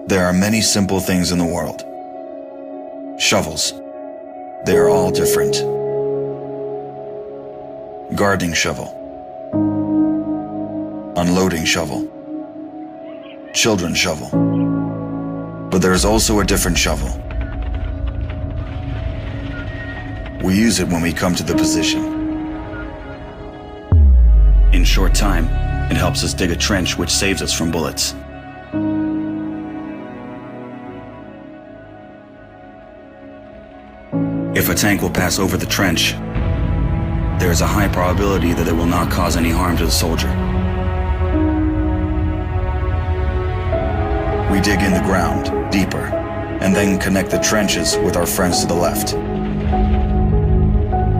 There are many simple things in the world. Shovels. They are all different. Gardening shovel. Unloading shovel. Children's shovel. But there is also a different shovel. We use it when we come to the position. In short time, it helps us dig a trench which saves us from bullets. If a tank will pass over the trench, there is a high probability that it will not cause any harm to the soldier. We dig in the ground, deeper, and then connect the trenches with our friends to the left.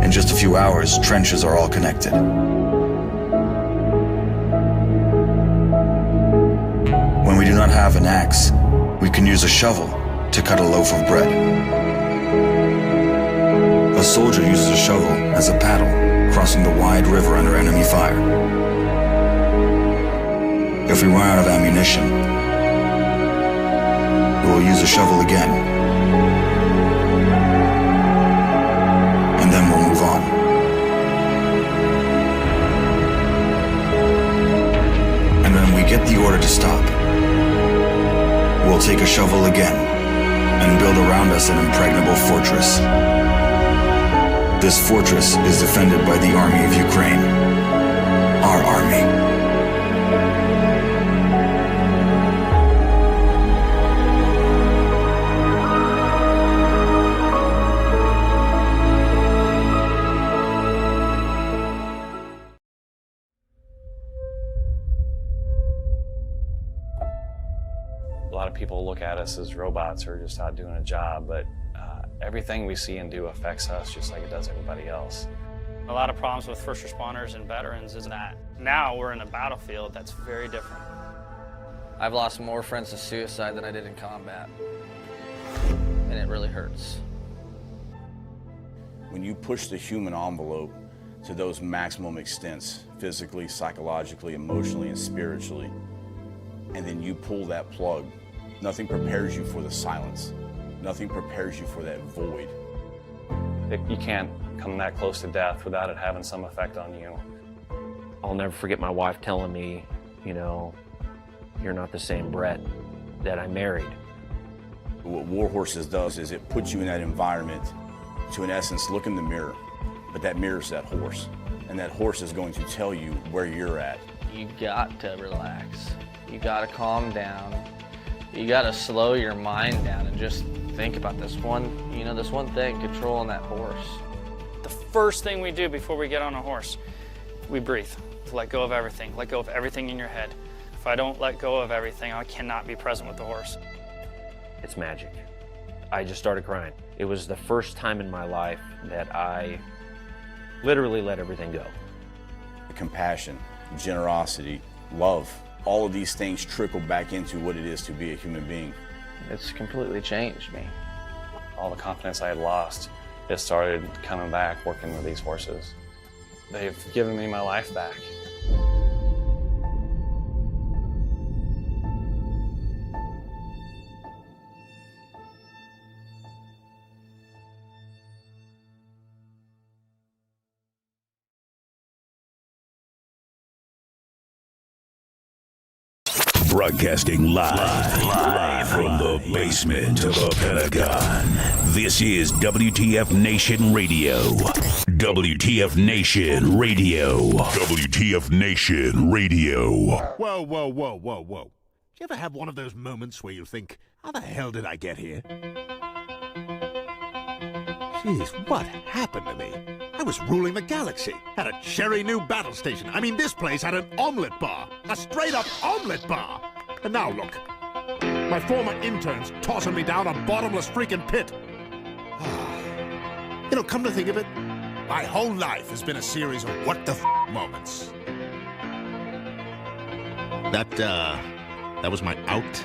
In just a few hours, trenches are all connected. When we do not have an axe, we can use a shovel to cut a loaf of bread. A soldier uses a shovel as a paddle, crossing the wide river under enemy fire. If we run out of ammunition, we will use a shovel again, and then we'll move on. And when we get the order to stop, we'll take a shovel again and build around us an impregnable fortress. This fortress is defended by the army of Ukraine, our army. A lot of people look at us as robots or just out doing a job, but everything we see and do affects us just like it does everybody else. A lot of problems with first responders and veterans is that now we're in a battlefield that's very different. I've lost more friends to suicide than I did in combat, and it really hurts. When you push the human envelope to those maximum extents, physically, psychologically, emotionally, and spiritually, and then you pull that plug, nothing prepares you for the silence. Nothing prepares you for that void. You can't come that close to death without it having some effect on you. I'll never forget my wife telling me, you know, you're not the same Brett that I married. What War Horses does is it puts you in that environment to, in essence, look in the mirror. But that mirror's that horse. And that horse is going to tell you where you're at. You got to relax. You got to calm down. You got to slow your mind down and just think about this one thing, controlling that horse. The first thing we do before we get on a horse, we breathe. Let go of everything. Let go of everything in your head. If I don't let go of everything, I cannot be present with the horse. It's magic. I just started crying. It was the first time in my life that I literally let everything go. Compassion, generosity, love, all of these things trickle back into what it is to be a human being. It's completely changed me. All the confidence I had lost, it started coming back working with these horses. They've given me my life back. Broadcasting live from the basement of the Pentagon. This is WTF Nation Radio. WTF Nation Radio. WTF Nation Radio. Whoa, whoa, whoa, whoa, whoa. Do you ever have one of those moments where you think, how the hell did I get here? Jeez, what happened to me? I was ruling the galaxy, had a cherry new battle station. I mean, this place had an omelet bar, a straight-up omelet bar. And now look, my former intern's tossing me down a bottomless freaking pit. You know, come to think of it, my whole life has been a series of what the moments. That was my out.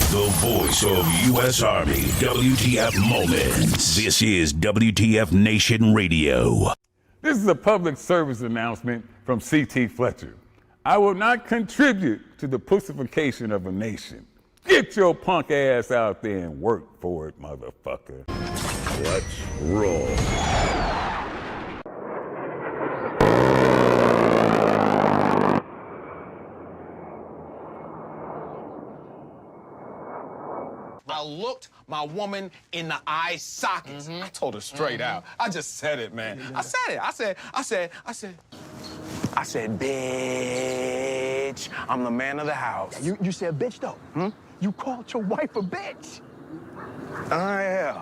The voice of U.S. Army, WTF Moments. This is WTF Nation Radio. This is a public service announcement from C.T. Fletcher. I will not contribute to the pussification of a nation. Get your punk ass out there and work for it, motherfucker. Let's roll. I looked my woman in the eye sockets. I told her straight out. I just said it, man. I said it. I said, bitch, I'm the man of the house. You said bitch, though. You called your wife a bitch. Oh, yeah.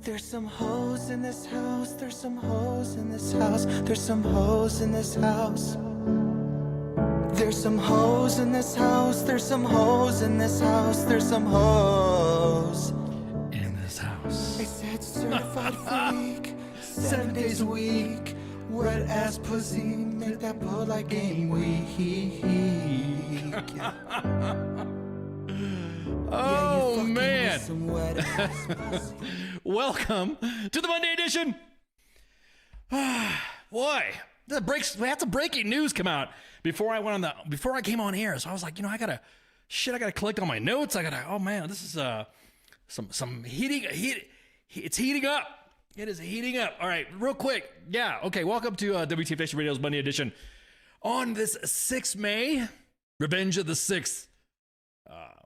There's some hoes in this house, there's some hoes in this house, there's some hoes in this house. There's some hoes in this house, there's some hoes in this house, there's some hoes in this house. I said certified freak, 7 days a week, wet ass pussy, make that pull like game week. Oh, man. Some wet ass pussy. Welcome to the Monday edition. Boy, we had some breaking news come out before I came on air. So I was like, I gotta collect all my notes. Oh man, this is some heating. It's heating up. It is heating up. All right, real quick. Yeah, okay. Welcome to WTF Nation Radio's Monday edition on this 6th May, Revenge of the 6th.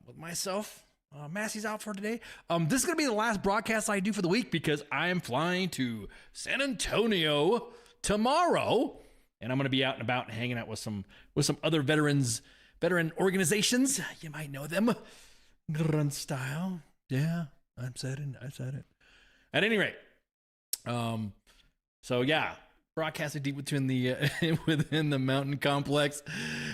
With myself. Massey's out for today. This is going to be the last broadcast I do for the week because I am flying to San Antonio tomorrow, and I'm going to be out and about and hanging out with some other veteran organizations. You might know them. Grunt style. Yeah, I said it. At any rate, so yeah, broadcasting deep within the mountain complex,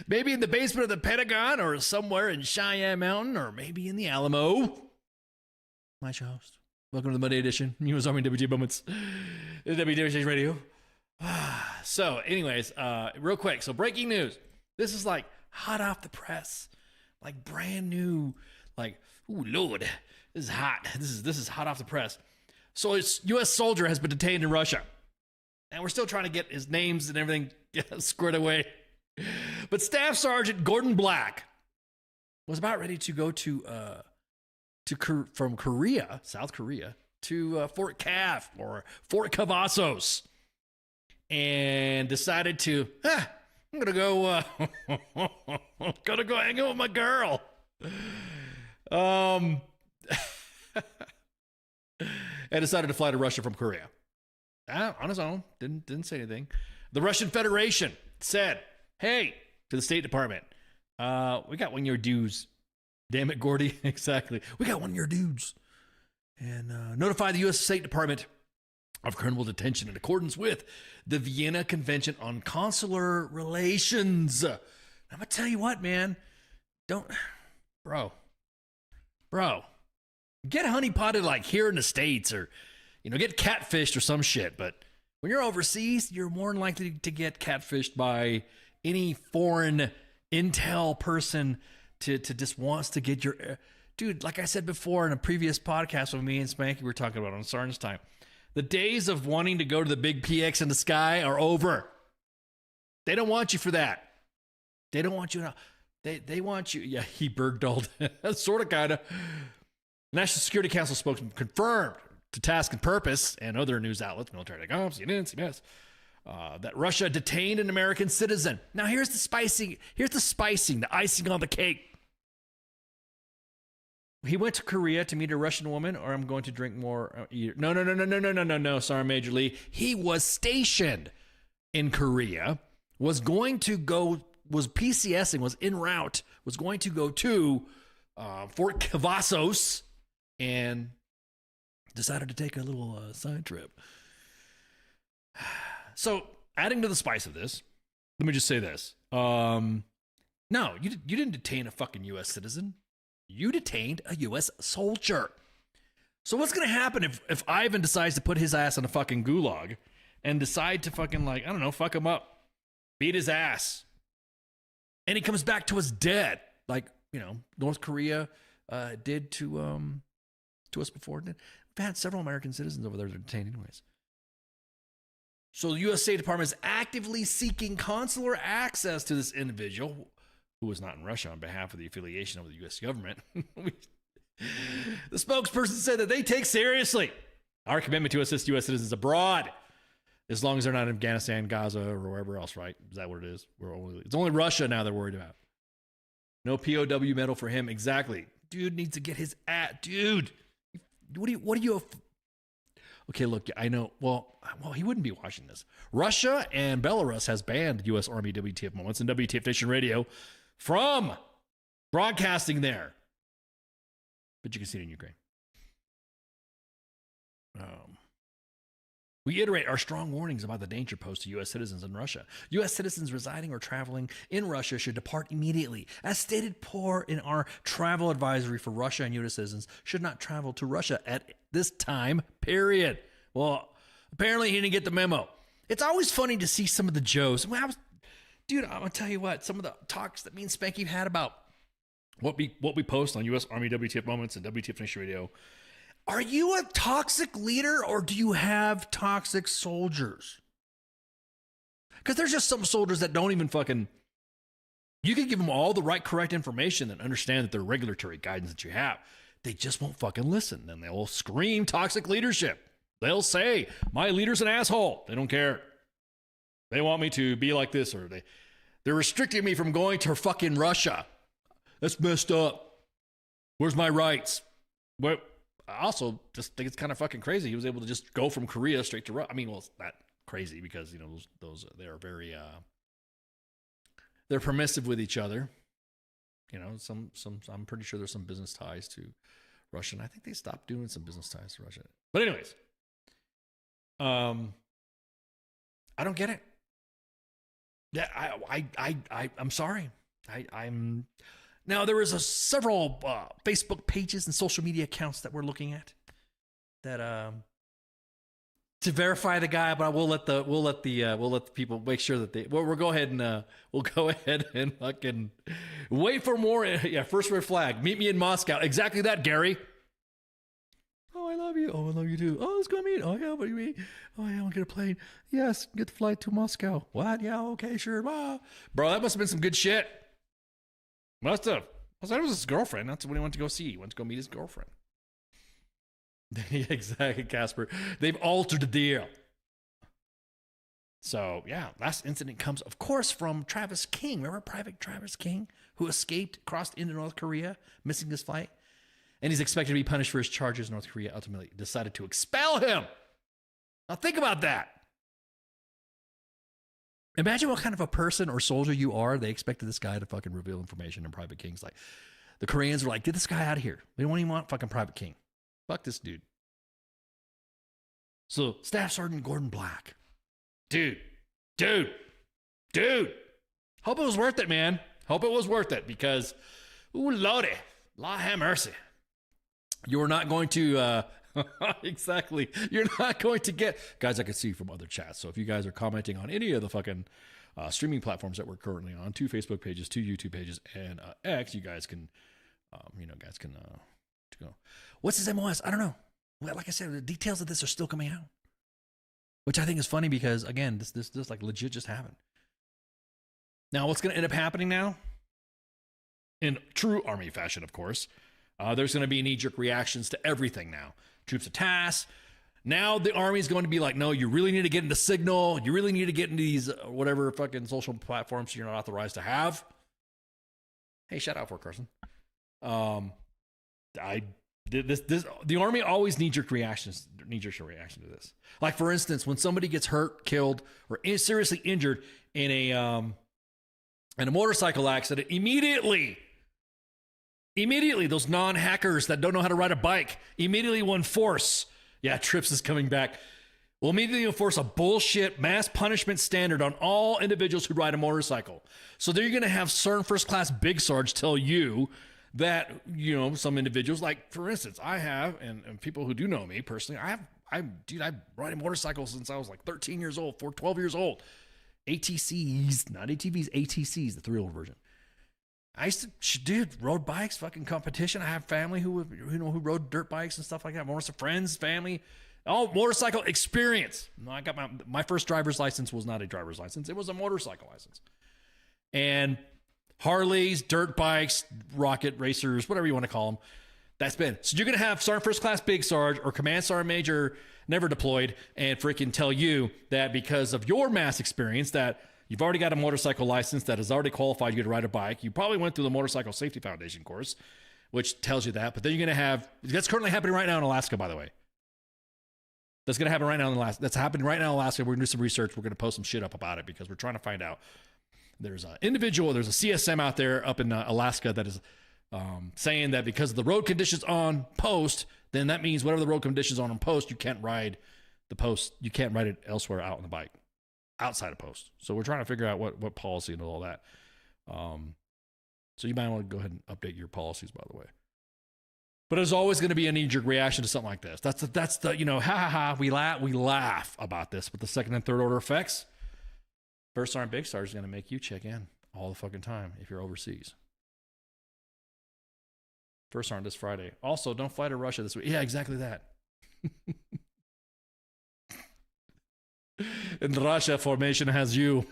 maybe in the basement of the Pentagon or somewhere in Cheyenne Mountain or maybe in the Alamo. My show host. Welcome to the Monday edition. U.S. Army WT Moments. WTF Radio. So, anyways, real quick. So, breaking news. This is like hot off the press, like brand new. Like, ooh, Lord, this is hot. This is hot off the press. So, a U.S. soldier has been detained in Russia. And we're still trying to get his names and everything squared away. But Staff Sergeant Gordon Black was about ready to go from Korea, South Korea, to Fort Cav or Fort Cavazos, and decided to, I'm gonna go hang out with my girl. And decided to fly to Russia from Korea. On his own, didn't say anything. The Russian Federation said, hey, to the State Department, we got 1 year dues. Damn it, Gordy. Exactly. We got 1 year dues. And notify the U.S. State Department of criminal detention in accordance with the Vienna Convention on Consular Relations. I'm going to tell you what, man. Bro. Get honeypotted like here in the States or get catfished or some shit. But when you're overseas, you're more than likely to get catfished by any foreign intel person to just wants to get your... Dude, like I said before in a previous podcast with me and Spanky we were talking about on Sarn's time, the days of wanting to go to the big PX in the sky are over. They don't want you for that. They don't want you. They want you... Yeah, he bergdahled. Sort of, kind of. National Security Council spokesman confirmed to Task and Purpose and other news outlets, military.com, CNN, CBS, that Russia detained an American citizen. Now here's the spicing, the icing on the cake. He went to Korea to meet a Russian woman, or I'm going to drink more. No. Sorry, Major Lee. He was stationed in Korea, was PCSing, was en route, was going to go to Fort Cavazos, and decided to take a little side trip. So, adding to the spice of this, let me just say this. No, you didn't detain a fucking U.S. citizen. You detained a U.S. soldier. So what's going to happen if Ivan decides to put his ass in a fucking gulag and decide to fucking, like, I don't know, fuck him up, beat his ass, and he comes back to us dead, like, North Korea did to us before? We've had several American citizens over there that are detained anyways. So the U.S. State Department is actively seeking consular access to this individual who was not in Russia on behalf of the affiliation of the U.S. government. The spokesperson said that they take seriously our commitment to assist U.S. citizens abroad, as long as they're not in Afghanistan, Gaza, or wherever else, right? Is that what it is? It's only Russia now they're worried about. No POW medal for him. Exactly. Dude needs to get his dude. What do you Okay, look, I know. Well, he wouldn't be watching this. Russia and Belarus has banned U.S. Army WTF Moments and WTF Nation Radio from broadcasting there. But you can see it in Ukraine. We iterate our strong warnings about the danger posed to U.S. citizens in Russia. U.S. citizens residing or traveling in Russia should depart immediately. As stated in our travel advisory for Russia, and U.S. citizens should not travel to Russia at this time, period. Well, apparently he didn't get the memo. It's always funny to see some of the Joes. Dude, I'm going to tell you what, some of the talks that me and Spanky had about what we post on U.S. Army WTF Moments and WTF Nation Radio. Are you a toxic leader or do you have toxic soldiers? Because there's just some soldiers that don't even fucking... You can give them all the right, correct information and understand that they're regulatory guidance that you have. They just won't fucking listen. Then they'll scream toxic leadership. They'll say, my leader's an asshole. They don't care. They want me to be like this, or they're restricting me from going to fucking Russia. That's messed up. Where's my rights? What? I also just think it's kind of fucking crazy. He was able to just go from Korea straight to Russia. I mean, well, it's not crazy because, you know, those they're very, they're permissive with each other. You know, I'm pretty sure there's some business ties to Russia. And I think they stopped doing some business ties to Russia. But anyways, I don't get it. Yeah, I'm sorry. I'm now there was several Facebook pages and social media accounts that we're looking at that to verify the guy, but we'll let the people make sure that we'll go ahead and fucking wait for more. Yeah, first red flag. Meet me in Moscow. Exactly that, Gary. Oh, I love you. Oh, I love you too. Oh, let's go meet. Oh, yeah, what do you mean? Oh, yeah, I'll get a plane. Yes, get the flight to Moscow. What? Yeah, okay, sure. Bro, that must have been some good shit. Must have. I thought it was his girlfriend. That's what he went to go see. He went to go meet his girlfriend. Exactly, Casper. They've altered the deal. So, yeah, last incident comes, of course, from Travis King. Remember Private Travis King, who escaped, crossed into North Korea, missing his flight? And he's expected to be punished for his charges. North Korea ultimately decided to expel him. Now, think about that. Imagine what kind of a person or soldier you are. They expected this guy to fucking reveal information, and Private King's like, the Koreans were like, get this guy out of here. We don't even want fucking Private King. Fuck this dude. So, Staff Sergeant Gordon Black. Dude. Hope it was worth it, man. Hope it was worth it because, ooh, lordy, Lord have mercy. You're not going to, exactly. You're not going to get, guys, I can see from other chats. So if you guys are commenting on any of the fucking streaming platforms that we're currently on, 2 Facebook pages, 2 YouTube pages, and X, you guys can, go. What's his MOS? I don't know. Well, like I said, the details of this are still coming out, which I think is funny because, again, this like legit just happened. Now, what's going to end up happening now? In true Army fashion, of course, there's going to be knee-jerk reactions to everything now. Troops of task. Now the Army is going to be like, no, you really need to get into Signal. You really need to get into these whatever fucking social platforms you're not authorized to have. Hey, shout out for Carson. The Army always knee-jerk reaction to this. Like, for instance, when somebody gets hurt, killed, or seriously injured in a motorcycle accident, immediately those non-hackers that don't know how to ride a bike immediately will enforce, Trips is coming back, will immediately enforce a bullshit mass punishment standard on all individuals who ride a motorcycle. So they're going to have certain first-class big sarge tell you that, you know, some individuals, like, for instance, I have, and people who do know me personally, I ride a motorcycle since I was like 13 years old, 12 years old. ATCs, not ATVs, ATCs, the 3-wheel version. I used to, rode bikes, fucking competition. I have family who rode dirt bikes and stuff like that. Most of friends, family, Oh, motorcycle experience. No, I got my first driver's license was not a driver's license. It was a motorcycle license. And Harleys, dirt bikes, rocket racers, whatever you want to call them. That's been. So you're going to have Sergeant First Class Big Sarge or Command Sergeant Major never deployed and freaking tell you that because of your mass experience that you've already got a motorcycle license that has already qualified you to ride a bike. You probably went through the Motorcycle Safety Foundation course, which tells you that. But then you're going to have, that's currently happening right now in Alaska, by the way. That's going to happen right now in Alaska. That's happening right now in Alaska. We're going to do some research. We're going to post some shit up about it because we're trying to find out. There's an individual, there's a CSM out there up in Alaska that is saying that because of the road conditions on post, then that means whatever the road conditions on post, you can't ride the post. You can't ride it elsewhere out on the bike, outside of post. So we're trying to figure out what policy and all that. So you might want to go ahead and update your policies, by the way. But there's always going to be a knee-jerk reaction to something like this. That's the you know, we laugh about this, but the second and third order effects. First Sergeant Big Sarge is going to make you check in all the fucking time if you're overseas. First Sergeant this Friday. Also, don't fly to Russia this week. Yeah, exactly that. In Russia, formation has you.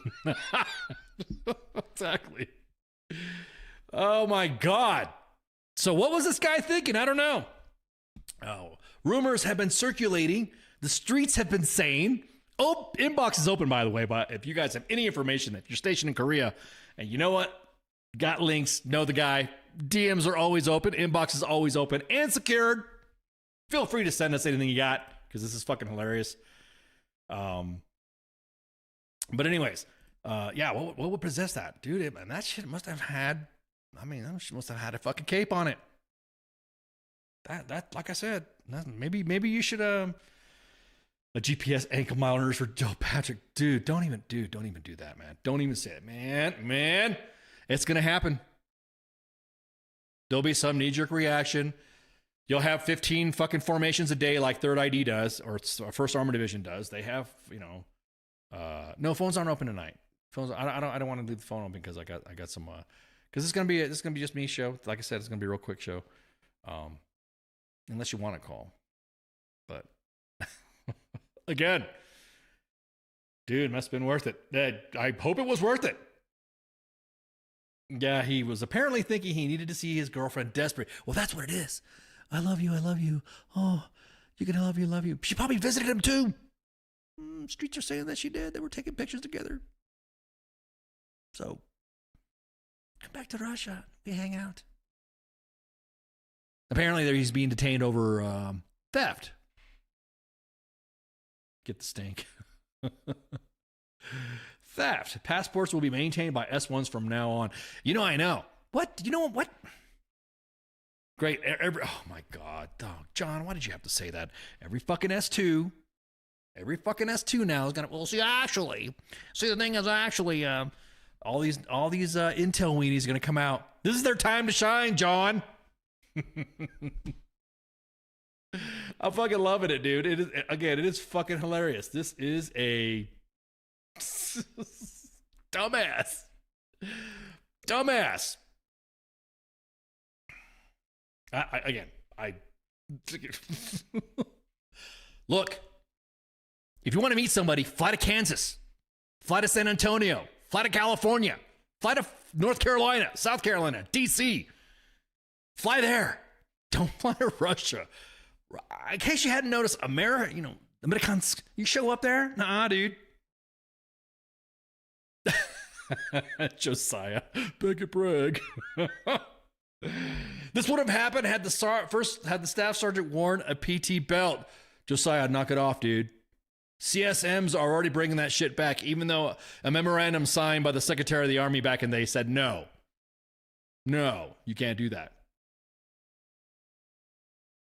Exactly. Oh my God. So what was this guy thinking? I don't know. Oh, rumors have been circulating. The streets have been saying. Oh, inbox is open, by the way. But if you guys have any information, if you're stationed in Korea, and you know what? Got links, know the guy. DMs are always open. Inbox is always open and secured. Feel free to send us anything you got, because this is fucking hilarious. But anyways, yeah, what would possess that? Dude, man, that shit must have had, that shit must have had a fucking cape on it. That like I said, maybe you should, a GPS ankle monitors for Joe Patrick. Dude, don't even do that, man. Don't even say it, man. It's going to happen. There'll be some knee-jerk reaction. You'll have 15 fucking formations a day like 3rd ID does, or 1st Armor Division does. They have, no, phones aren't open tonight. Phones, I don't want to leave the phone open because I got some, because it's gonna be just me show. Like I said, it's gonna be a real quick show, unless you want to call. But again, dude, must have been worth it. I hope it was worth it. Yeah, he was apparently thinking he needed to see his girlfriend desperate. Well, that's what it is. I love you. Oh, you can love you. She probably visited him too. Streets are saying that she did. They were taking pictures together. So, come back to Russia. We hang out. Apparently, he's being detained over theft. Get the stink. Theft. Passports will be maintained by S1s from now on. I know. What? You know what? Great. Oh, my God. Oh, John, why did you have to say that? Every fucking S2 now is going to, the thing is actually, all these intel weenies are going to come out. This is their time to shine, John. I'm fucking loving it, dude. It is fucking hilarious. This is a dumbass. Look, if you want to meet somebody, fly to Kansas, fly to San Antonio, fly to California, fly to North Carolina, South Carolina, DC. Fly there. Don't fly to Russia. In case you hadn't noticed, Americans, you show up there? Nah, dude. Josiah, beg it brag. This would have happened had the staff sergeant worn a PT belt. Josiah, knock it off, dude. CSMs are already bringing that shit back, even though a memorandum signed by the Secretary of the Army back in the day said no, you can't do that.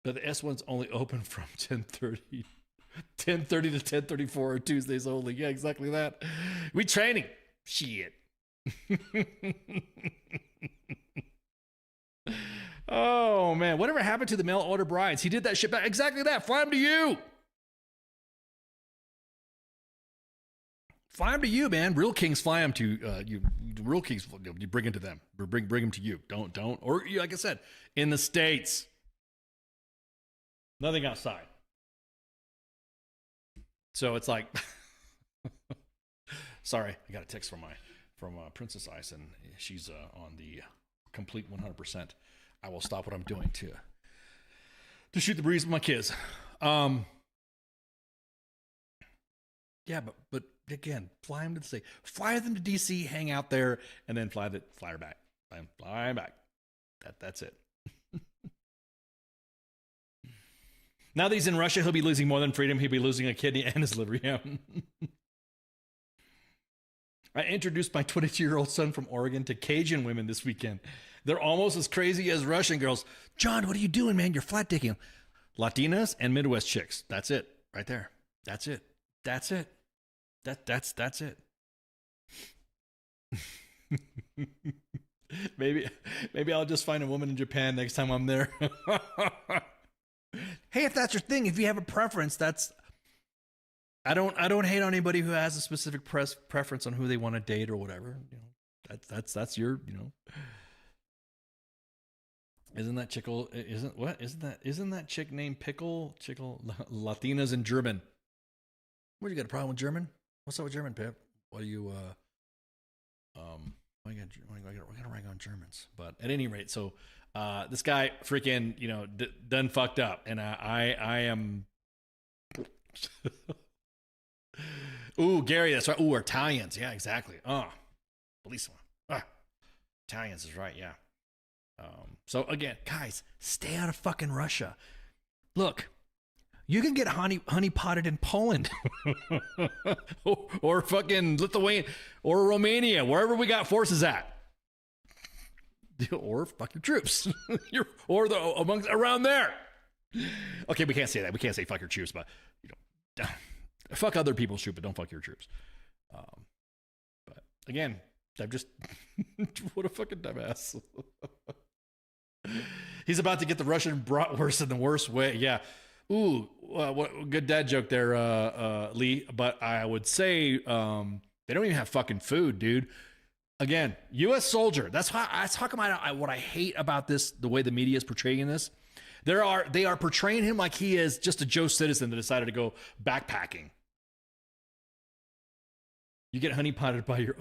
But the S1's only open from 10:30 to 10:34 on Tuesdays only. Yeah, exactly that. We training. Shit. Oh, man. Whatever happened to the mail order brides? He did that shit back. Exactly that. Fly them to you. Fly them to you, man. Real kings fly them to you. Real kings, you bring them to them. Bring them to you. Don't. Or, like I said, in the States. Nothing outside. So it's like, sorry, I got a text from Princess Ice, and she's on the complete 100%. I will stop what I'm doing to shoot the breeze with my kids. Yeah, but again, fly them to the state, fly them to DC, hang out there, and then fly her back. Fly back. That's it. Now that he's in Russia, he'll be losing more than freedom. He'll be losing a kidney and his liver. Yeah. I introduced my 22-year-old son from Oregon to Cajun women this weekend. They're almost as crazy as Russian girls. John, what are you doing, man? You're flat dicking. Latinas and Midwest chicks. That's it, right there. That's it. That's it. That's it. Maybe I'll just find a woman in Japan next time I'm there. Hey, if that's your thing, if you have a preference, I don't hate on anybody who has a specific preference on who they want to date or whatever. You know, that's your, you know. Isn't that chick named Pickle Latinas in German? What, you got a problem with German? What's up with German, Pip? What are you we gotta rank on Germans. But at any rate, so this guy freaking, you know, done fucked up, and I am ooh, Gary, that's right. Ooh, Italians, yeah, exactly. Oh, bellissimo. Italians is right, yeah. So again, guys, stay out of fucking Russia. Look, you can get honey potted in Poland or fucking Lithuania or Romania, wherever we got forces at. Or fuck your troops. Or amongst around there. Okay, we can't say that. We can't say fuck your troops, but you know, fuck other people's troops, but don't fuck your troops. But again, I'm just what a fucking dumbass. He's about to get the Russian bratwurst in the worst way. Yeah. Ooh, what good dad joke there, Lee. But I would say they don't even have fucking food, dude. Again, U.S. soldier. That's how come what I hate about this, the way the media is portraying this. They are portraying him like he is just a Joe citizen that decided to go backpacking. You get honeypotted by your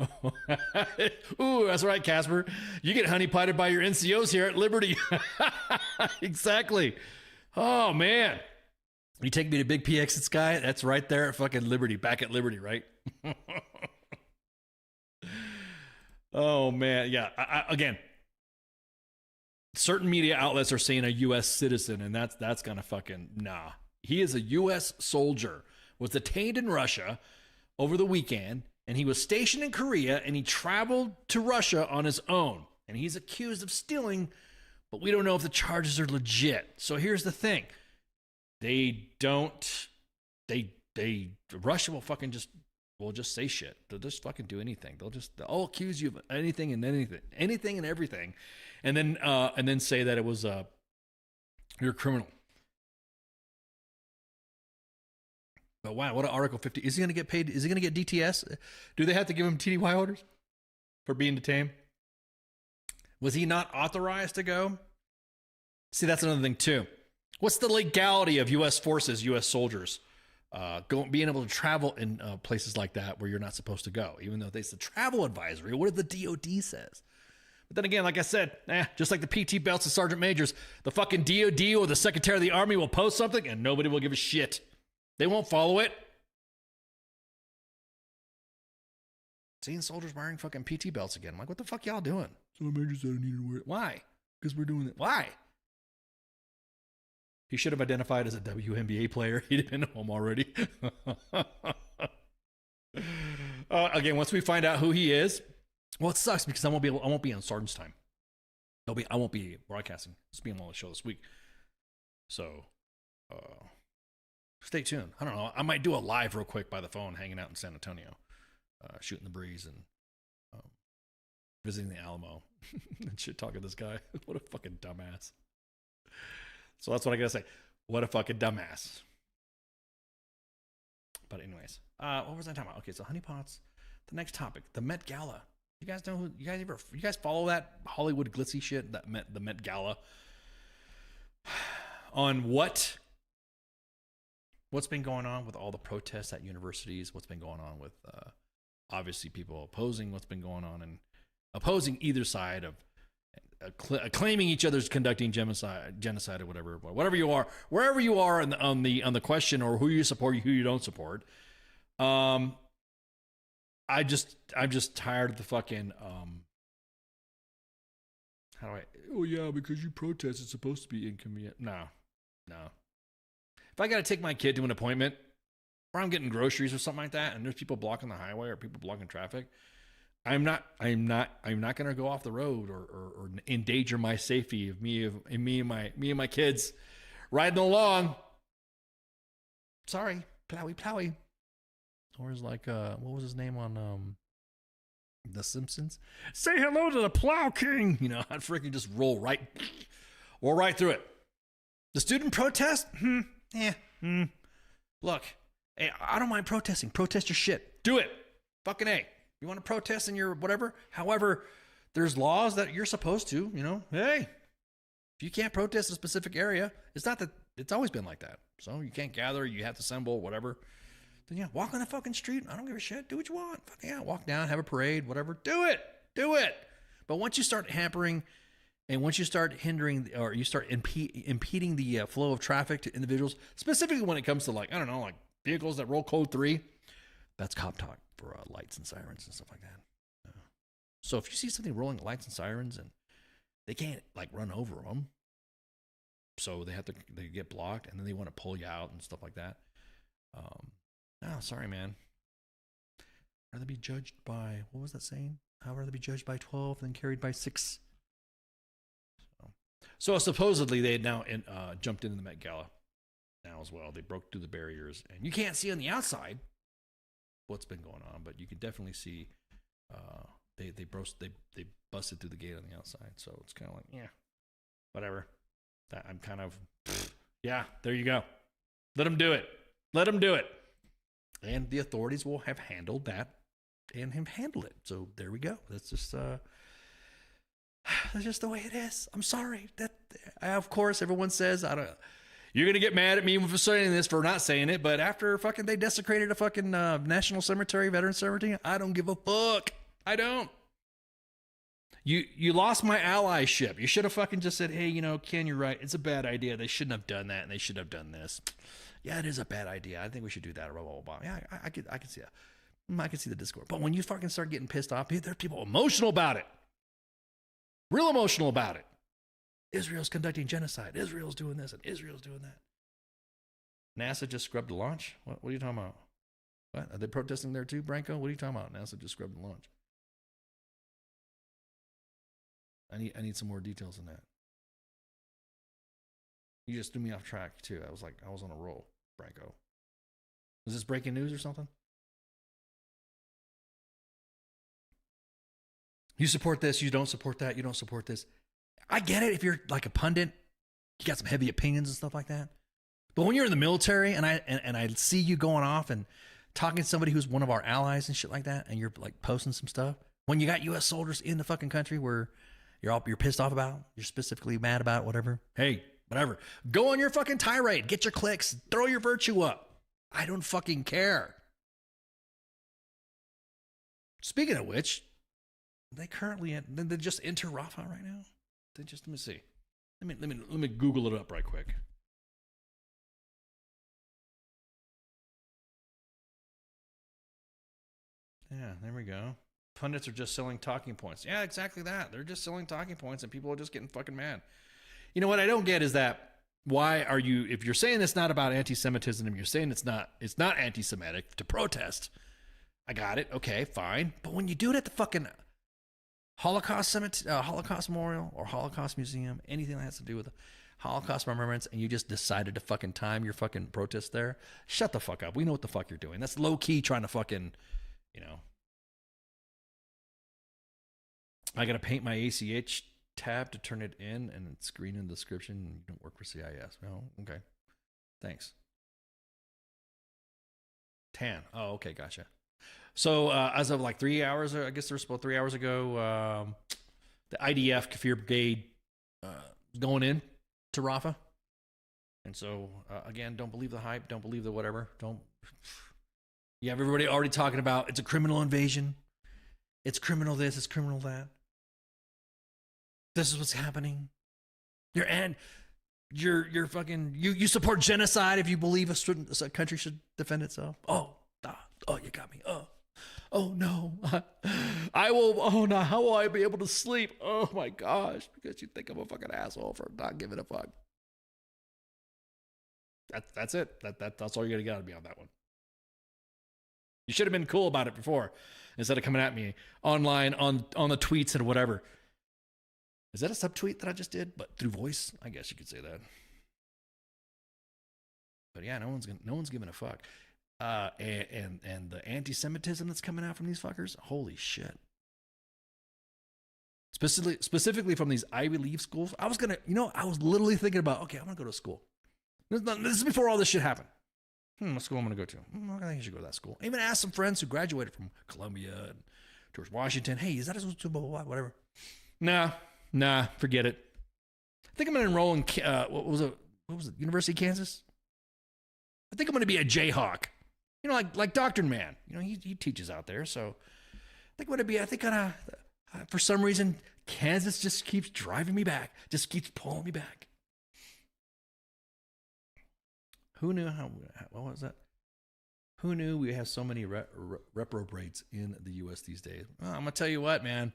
ooh, that's right, Casper. You get honeypotted by your NCOs here at Liberty. Exactly. Oh man. You take me to Big PX Sky? That's right there at fucking Liberty, back at Liberty, right? Oh man, yeah. Again, certain media outlets are saying a U.S. citizen, and that's gonna fucking nah. He is a U.S. soldier, was detained in Russia over the weekend, and he was stationed in Korea, and he traveled to Russia on his own, and he's accused of stealing, but we don't know if the charges are legit. So here's the thing: Russia will fucking just say shit. They'll just fucking do anything. They'll accuse you of anything and everything, and then say that it was you're a criminal. But wow, what an Article 50. Is he going to get paid? Is he going to get DTS? Do they have to give him TDY orders for being detained? Was he not authorized to go? See, that's another thing too. What's the legality of U.S. forces, U.S. soldiers, being able to travel in places like that where you're not supposed to go, even though it's the travel advisory? What if the DOD says? But then again, like I said, just like the PT belts and sergeant majors, the fucking DOD or the Secretary of the Army will post something and nobody will give a shit. They won't follow it. Seeing soldiers wearing fucking PT belts again. I'm like, what the fuck y'all doing? So the major said I needed to wear it. Why? Because we're doing it. Why? He should have identified as a WNBA player. He'd have been home already. Again, once we find out who he is, well, it sucks because I won't be on sergeant's time. I won't be broadcasting. It's being on the show this week. So, stay tuned. I don't know. I might do a live real quick by the phone, hanging out in San Antonio, shooting the breeze and visiting the Alamo and shit talking to this guy. What a fucking dumbass. So that's what I gotta say. What a fucking dumbass. But anyways, what was I talking about? Okay, so honeypots. The next topic, the Met Gala. You guys know who? You guys follow that Hollywood glitzy shit? The Met Gala. On what what's been going on with all the protests at universities, what's been going on with obviously people opposing what's been going on and opposing either side of claiming each other's conducting genocide or whatever you are, wherever you are on the question or who you support, who you don't support. I'm just tired of the fucking how do I? Oh yeah, because you protest, it's supposed to be inconvenient. No. If I got to take my kid to an appointment, or I'm getting groceries or something like that, and there's people blocking the highway or people blocking traffic, I'm not going to go off the road or endanger my safety of me and my kids riding along. Sorry, plowy. Or is like what was his name on The Simpsons? Say hello to the Plow King. You know, I'd freaking just roll right through it. The student protest? Look, hey, I don't mind protesting. Protest your shit. Do it. Fucking A. You want to protest in your whatever? However, there's laws that you're supposed to, you know. Hey, if you can't protest a specific area, it's not that it's always been like that. So you can't gather, you have to assemble, whatever. Then yeah, walk on the fucking street. I don't give a shit. Do what you want. Fucking yeah, walk down, have a parade, whatever. Do it. But once you start hampering and once you start hindering or you start impeding the flow of traffic to individuals, specifically when it comes to like, I don't know, like vehicles that roll code 3, that's cop talk for lights and sirens and stuff like that. So if you see something rolling lights and sirens and they can't like run over them, so they get blocked and then they want to pull you out and stuff like that. Oh, sorry, man. I'd rather be judged by, what was that saying? I'd rather be judged by 12 than carried by 6. So supposedly they had now jumped into the Met Gala now as well. They broke through the barriers, and you can't see on the outside what's been going on, but you can definitely see they busted through the gate on the outside. So it's kind of like, yeah, whatever. That I'm kind of, yeah, there you go. Let them do it. And the authorities will have handled that and have handled it. So there we go. That's just the way it is. I'm sorry. That of course everyone says you're gonna get mad at me for saying this, for not saying it, but after fucking they desecrated a fucking national cemetery, veteran cemetery, I don't give a fuck. I don't. You lost my allyship. You should have fucking just said, hey, you know, Ken, you're right. It's a bad idea. They shouldn't have done that, and they should have done this. Yeah, it is a bad idea. I think we should do that. Blah, blah, blah. Yeah, I can see that. I can see the discord. But when you fucking start getting pissed off, there are people emotional about it. Real emotional about it. Israel's conducting genocide. Israel's doing this and Israel's doing that. NASA just scrubbed the launch? What are you talking about? What? Are they protesting there too, Branko? What are you talking about? NASA just scrubbed the launch. I need some more details on that. You just threw me off track too. I was on a roll, Branko. Is this breaking news or something? You support this, you don't support that, you don't support this. I get it if you're like a pundit, you got some heavy opinions and stuff like that. But when you're in the military and I see you going off and talking to somebody who's one of our allies and shit like that, and you're like posting some stuff, when you got US soldiers in the fucking country where you're pissed off about, you're specifically mad about, whatever. Hey, whatever. Go on your fucking tirade, get your clicks, throw your virtue up. I don't fucking care. Speaking of which, they just enter Rafah right now. Let me see. Let me Google it up right quick. Yeah, there we go. Pundits are just selling talking points. Yeah, exactly that. They're just selling talking points and people are just getting fucking mad. You know what I don't get is that why are you, if you're saying it's not about anti-Semitism, you're saying it's not anti-Semitic to protest. I got it. Okay, fine. But when you do it at the fucking Holocaust Memorial or Holocaust Museum, anything that has to do with Holocaust remembrance, and you just decided to fucking time your fucking protest there, shut the fuck up. We know what the fuck you're doing. That's low key trying to fucking, you know. I gotta paint my ACH tab to turn it in, and it's green in the description. You don't work for CIS. No, okay. Thanks. Tan. Oh, okay, gotcha. So as of like 3 hours, I guess there was about 3 hours ago, the IDF Kafir Brigade going in to Rafah. And so, again, don't believe the hype. Don't believe the whatever. Don't. You have everybody already talking about it's a criminal invasion. It's criminal this. It's criminal that. This is what's happening. You're fucking. You support genocide if you believe a country should defend itself. Oh, you got me. Oh no. I will. Oh no. How will I be able to sleep? Oh my gosh. Because you think I'm a fucking asshole for not giving a fuck. That's it. That's all you gotta be on that one. You should have been cool about it before, instead of coming at me online on the tweets and whatever. Is that a subtweet that I just did? But through voice, I guess you could say that. But yeah, no one's giving a fuck. And the anti-Semitism that's coming out from these fuckers, holy shit. Specifically from these Ivy League schools. I was literally thinking about, okay, I'm gonna go to school. This is before all this shit happened. What school I'm gonna go to? I think I should go to that school. I even asked some friends who graduated from Columbia and George Washington. Hey, is that a school? Blah, blah, blah, whatever. Nah, forget it. I think I'm gonna enroll in what was it? University of Kansas. I think I'm gonna be a Jayhawk. You know, like Doctrine Man. You know, he teaches out there. So I think what it'd be. I think for some reason Kansas just keeps driving me back. Just keeps pulling me back. Who knew what was that? Who knew we have so many reprobates in the U.S. these days? Well, I'm gonna tell you what, man.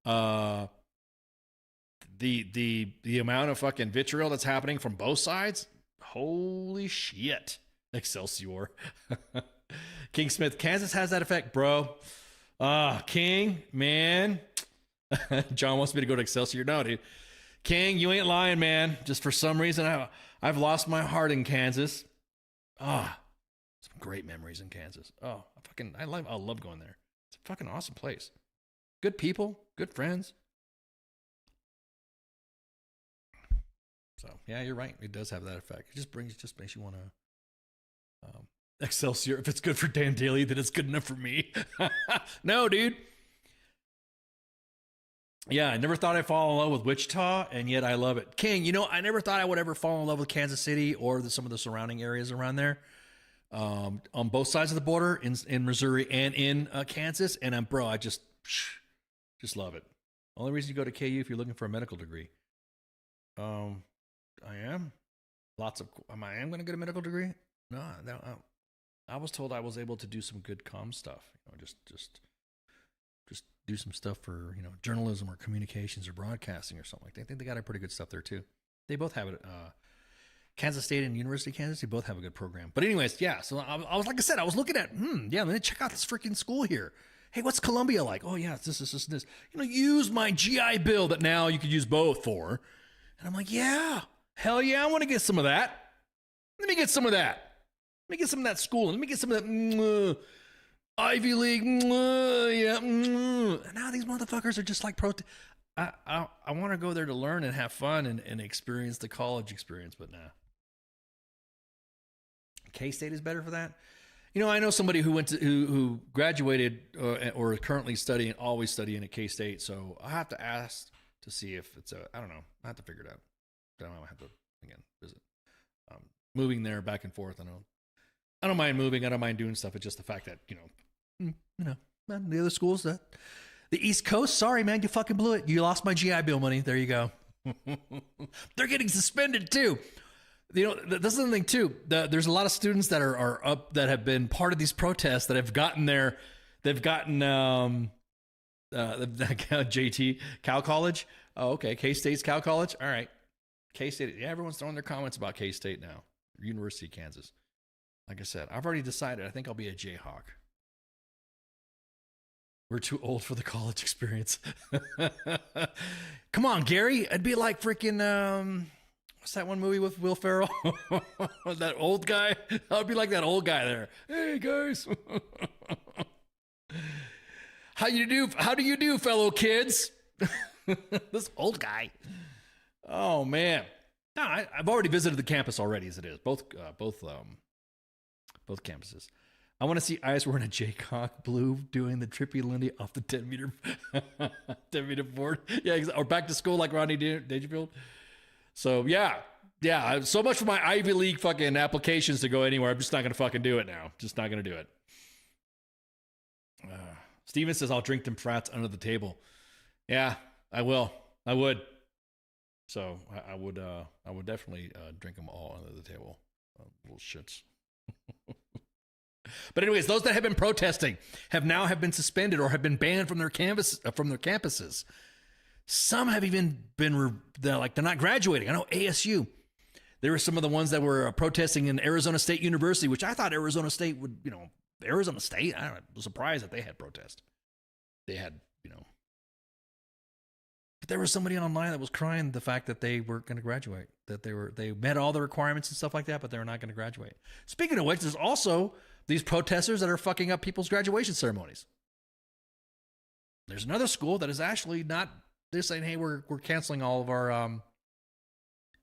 The amount of fucking vitriol that's happening from both sides. Holy shit! Excelsior. King Smith, Kansas has that effect, bro. King, man. John wants me to go to Excelsior. No, dude. King, you ain't lying, man. Just for some reason, I've lost my heart in Kansas. Some great memories in Kansas. I love going there. It's a fucking awesome place. Good people, good friends. So yeah, you're right. It does have that effect. It just makes you want to Excelsior. If it's good for Dan Daly, then it's good enough for me. No, dude. Yeah, I never thought I'd fall in love with Wichita, and yet I love it. King, I never thought I would ever fall in love with Kansas City or some of the surrounding areas around there. On both sides of the border, in Missouri and in Kansas, and I just love it. Only reason you go to KU if you're looking for a medical degree. I am. I am going to get a medical degree? No, I was told I was able to do some good comm stuff. Just do some stuff for, journalism or communications or broadcasting or something like that. I think they got a pretty good stuff there too. They both have it. Kansas State and University of Kansas, they both have a good program. But anyways, yeah. So I was, like I said, I was looking at, let me check out this freaking school here. Hey, what's Columbia like? Oh yeah, it's this. Use my GI Bill that now you could use both for. And I'm like, yeah, hell yeah, I want to get some of that. Let me get some of that. Let me get some of that school. Let me get some of that Ivy League. Yeah. And now these motherfuckers are just like I want to go there to learn and have fun and experience the college experience, but nah. K-State is better for that. I know somebody who graduated or currently always studying at K-State, so I have to ask to see if it's I don't know. I have to figure it out. I have to again visit. Moving there back and forth. I don't mind moving. I don't mind doing stuff. It's just the fact that the other schools the East Coast. Sorry, man, you fucking blew it. You lost my GI Bill money. There you go. They're getting suspended too. This is the thing too. There's a lot of students that are up that have been part of these protests that have gotten their. They've gotten JT Cal College. Oh, okay. K-State's Cal College. All right. K-State. Yeah, everyone's throwing their comments about K-State now. University of Kansas. Like I said, I've already decided. I think I'll be a Jayhawk. We're too old for the college experience. Come on, Gary. It'd be like freaking, what's that one movie with Will Ferrell? That old guy? I'd be like that old guy there. Hey, guys. How do you do, fellow kids? This old guy. Oh, man. No, I've already visited the campus already as it is. Both campuses. I want to see Ice wearing a Jayhawk blue doing the Trippy Lindy off the 10 meter board. Yeah, or back to school like Rodney Dangerfield. So yeah, Yeah, so much for my Ivy League fucking applications to go anywhere. I'm just not going to fucking do it now. Just not going to do it. Steven says, I'll drink them frats under the table. Yeah, I will. I would. So I would definitely drink them all under the table. Little shits. But anyways, those that have been protesting have been suspended or have been banned from their campuses. Some have even been they're not graduating. I know ASU. There were some of the ones that were protesting in Arizona State University, which I thought Arizona State would, Arizona State. I was surprised that they had protest. They had, but there was somebody online that was crying the fact that they weren't going to graduate, that they met all the requirements and stuff like that, but they were not going to graduate. Speaking of which, there's also these protesters that are fucking up people's graduation ceremonies. There's another school that is actually not. They're saying, hey, we're canceling all of our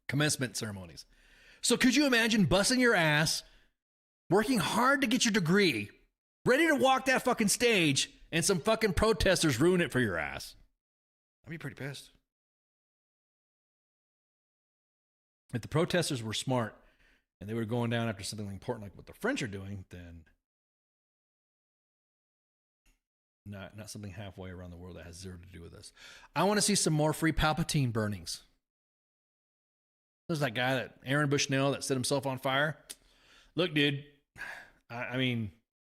commencement ceremonies. So could you imagine busting your ass, working hard to get your degree, ready to walk that fucking stage, and some fucking protesters ruin it for your ass? I'd be pretty pissed. If the protesters were smart and they were going down after something important like what the French are doing, then not something halfway around the world that has zero to do with this. I want to see some more free Palpatine burnings. There's that guy, that Aaron Bushnell, that set himself on fire. Look, dude, I mean,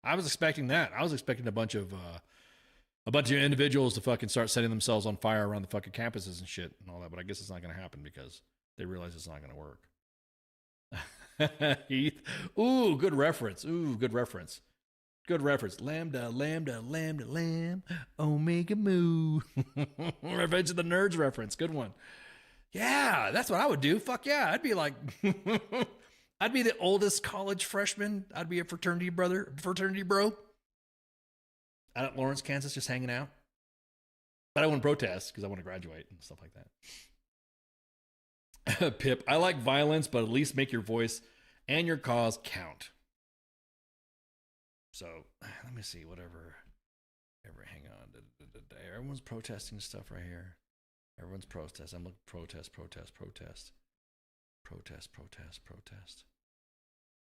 I was expecting that. I was expecting a bunch of individuals to fucking start setting themselves on fire around the fucking campuses and shit and all that, but I guess it's not going to happen because they realize it's not going to work. Heath, ooh, good reference. Good reference. Lambda, lambda, lambda, lamb, omega moo. Revenge of the Nerds reference. Good one. Yeah, that's what I would do. Fuck yeah. I'd be like, I'd be the oldest college freshman. I'd be a fraternity bro out at Lawrence, Kansas, just hanging out. But I wouldn't protest because I want to graduate and stuff like that. Pip, I like violence, but at least make your voice and your cause count. So let me see, whatever. Hang on. Everyone's protesting stuff right here. Everyone's protesting. I'm looking protest.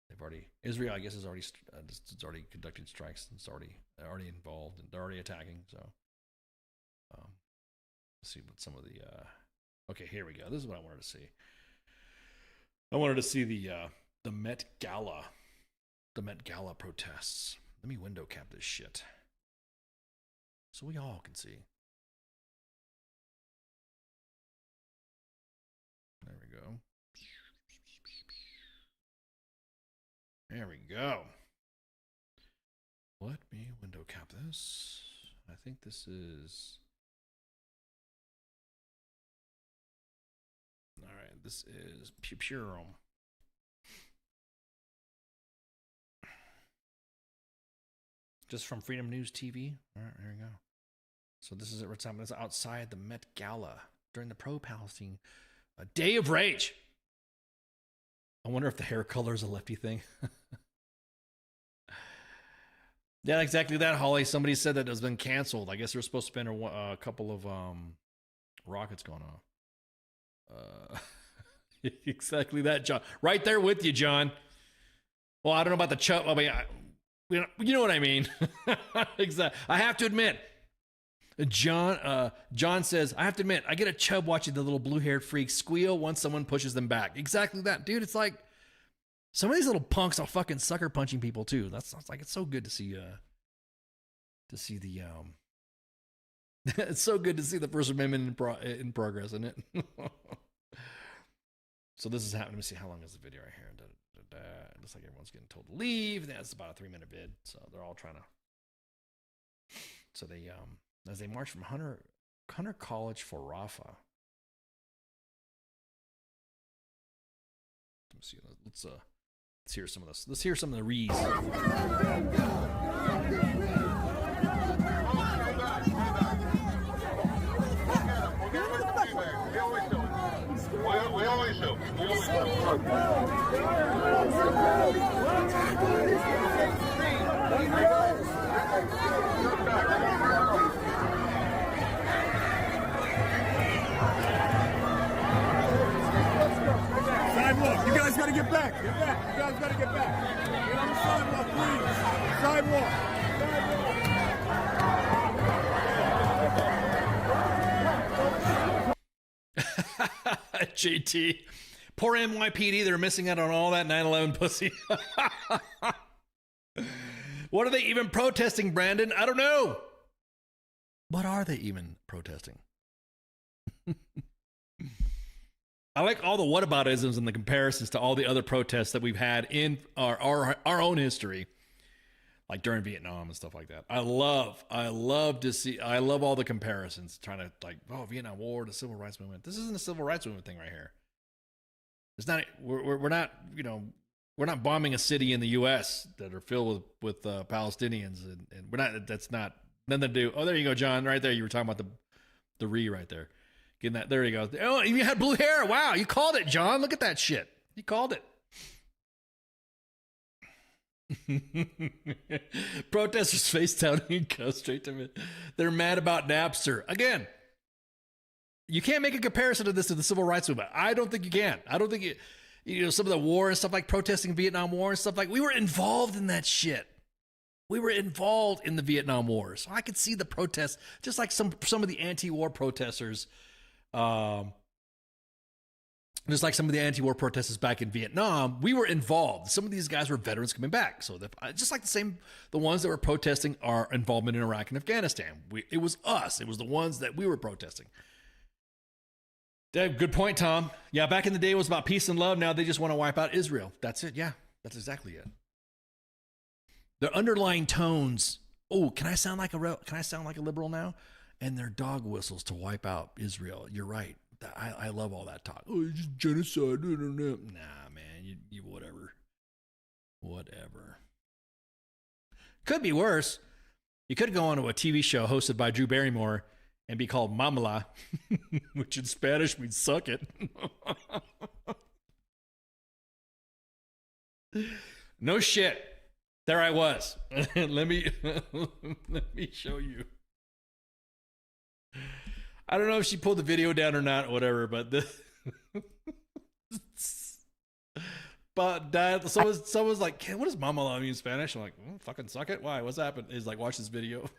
They've already, Israel, I guess, is already it's already conducting strikes. It's already involved and they're already attacking. So let's see what some of the okay, here we go. This is what I wanted to see. I wanted to see the Met Gala. The Met Gala protests. Let me window cap this shit so we all can see. There we go. There we go. Let me window cap this. I think this is... All right, this is pure. Just from Freedom News TV. All right, there we go. So this is what's happening. It's outside the Met Gala during the pro-Palestine Day of Rage. I wonder if the hair color is a lefty thing. Yeah, exactly that, Holly. Somebody said that it has been canceled. I guess they're supposed to spend a couple of rockets going off. Exactly that, John. Right there with you, John. Well, I don't know about the chub. I mean, you know what I mean. Exactly. I have to admit, John says, I have to admit, I get a chub watching the little blue-haired freaks squeal once someone pushes them back. Exactly that, dude. It's like some of these little punks are fucking sucker punching people too. That's like, it's so good to see the it's so good to see the First Amendment in progress, isn't it? So this is happening. Let me see, how long is the video right here? It looks like everyone's getting told to leave. That's about a 3-minute vid. So they're all trying to. So they as they march from Hunter College for Rafah. Let me see. Let's hear some of this. Let's hear some of the rees. We always do. Sidewalk. You guys gotta get back. Get back. You guys gotta get back. Get on the sidewalk, please. Sidewalk. JT. Poor NYPD, they're missing out on all that 9/11 pussy. What are they even protesting, Brandon? I don't know. What are they even protesting? I like all the whataboutisms and the comparisons to all the other protests that we've had in our own history, like during Vietnam and stuff like that. I love all the comparisons, trying to like, oh, Vietnam War, the Civil Rights Movement. This isn't a Civil Rights Movement thing right here. It's not. We're not. We're not bombing a city in the U.S. that are filled with Palestinians, and we're not. That's not nothing to do. Oh, there you go, John. Right there, you were talking about the right there. Getting that. There you go. Oh, you had blue hair. Wow, you called it, John. Look at that shit. You called it. Protesters face down and go straight to me. They're mad about Napster again. You can't make a comparison to this to the Civil Rights Movement. I don't think you can. I don't think some of the war and stuff like protesting Vietnam War and stuff like, we were involved in that shit. We were involved in the Vietnam War. So I could see the protests, just like some of the anti-war protesters, just like some of the anti-war protesters back in Vietnam, we were involved. Some of these guys were veterans coming back. So just like the ones that were protesting our involvement in Iraq and Afghanistan. It was us. It was the ones that we were protesting. Good point, Tom. Yeah, back in the day it was about peace and love. Now they just want to wipe out Israel. That's it. Yeah, that's exactly it. Their underlying tones. Oh, can I sound like a liberal now? And their dog whistles to wipe out Israel. You're right. I love all that talk. Oh, it's just genocide. Nah, man. You whatever. Whatever. Could be worse. You could go on to a TV show hosted by Drew Barrymore and be called Mamala, which in Spanish means suck it. No shit. There I was. let me show you. I don't know if she pulled the video down or not or whatever, but someone's like, what does Mamala mean in Spanish? I'm like, fucking suck it. Why? What's happened? He's like, watch this video.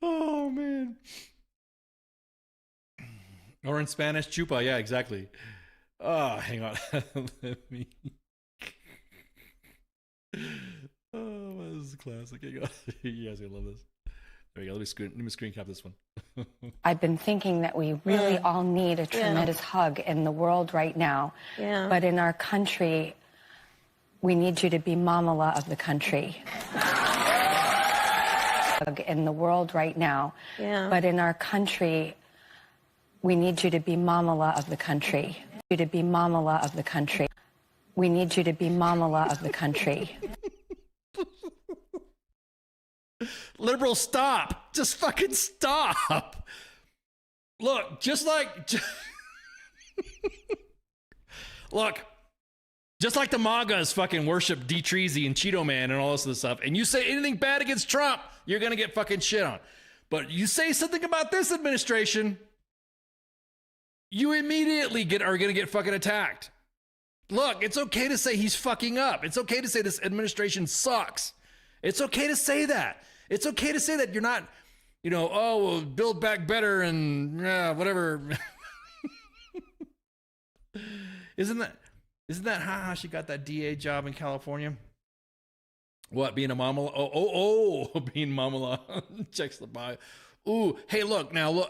Oh man. Or in Spanish, chupa. Yeah, exactly. Oh, hang on. Let me. Oh, this is a classic. Hang on. You guys are gonna love this. There we go. Let me screen cap this one. I've been thinking that we really all need a tremendous hug in the world right now. Yeah. But in our country, we need you to be Mamala of the country. In the world right now. Yeah. But in our country, we need you to be Mamala of the country. You to be Mamala of the country. We need you to be Mamala of the country. Liberals, stop. Just fucking stop. Look, just like the MAGAs fucking worship D. Treasy and Cheeto Man and all this other stuff, and you say anything bad against Trump, you're going to get fucking shit on. But you say something about this administration, you immediately are going to get fucking attacked. Look, it's okay to say he's fucking up. It's okay to say this administration sucks. It's okay to say that. It's okay to say that you're not, we'll build back better and whatever. Isn't that how she got that DA job in California? What, being a Mamala? Oh, being Mamala. Checks the bio. Ooh, hey, look now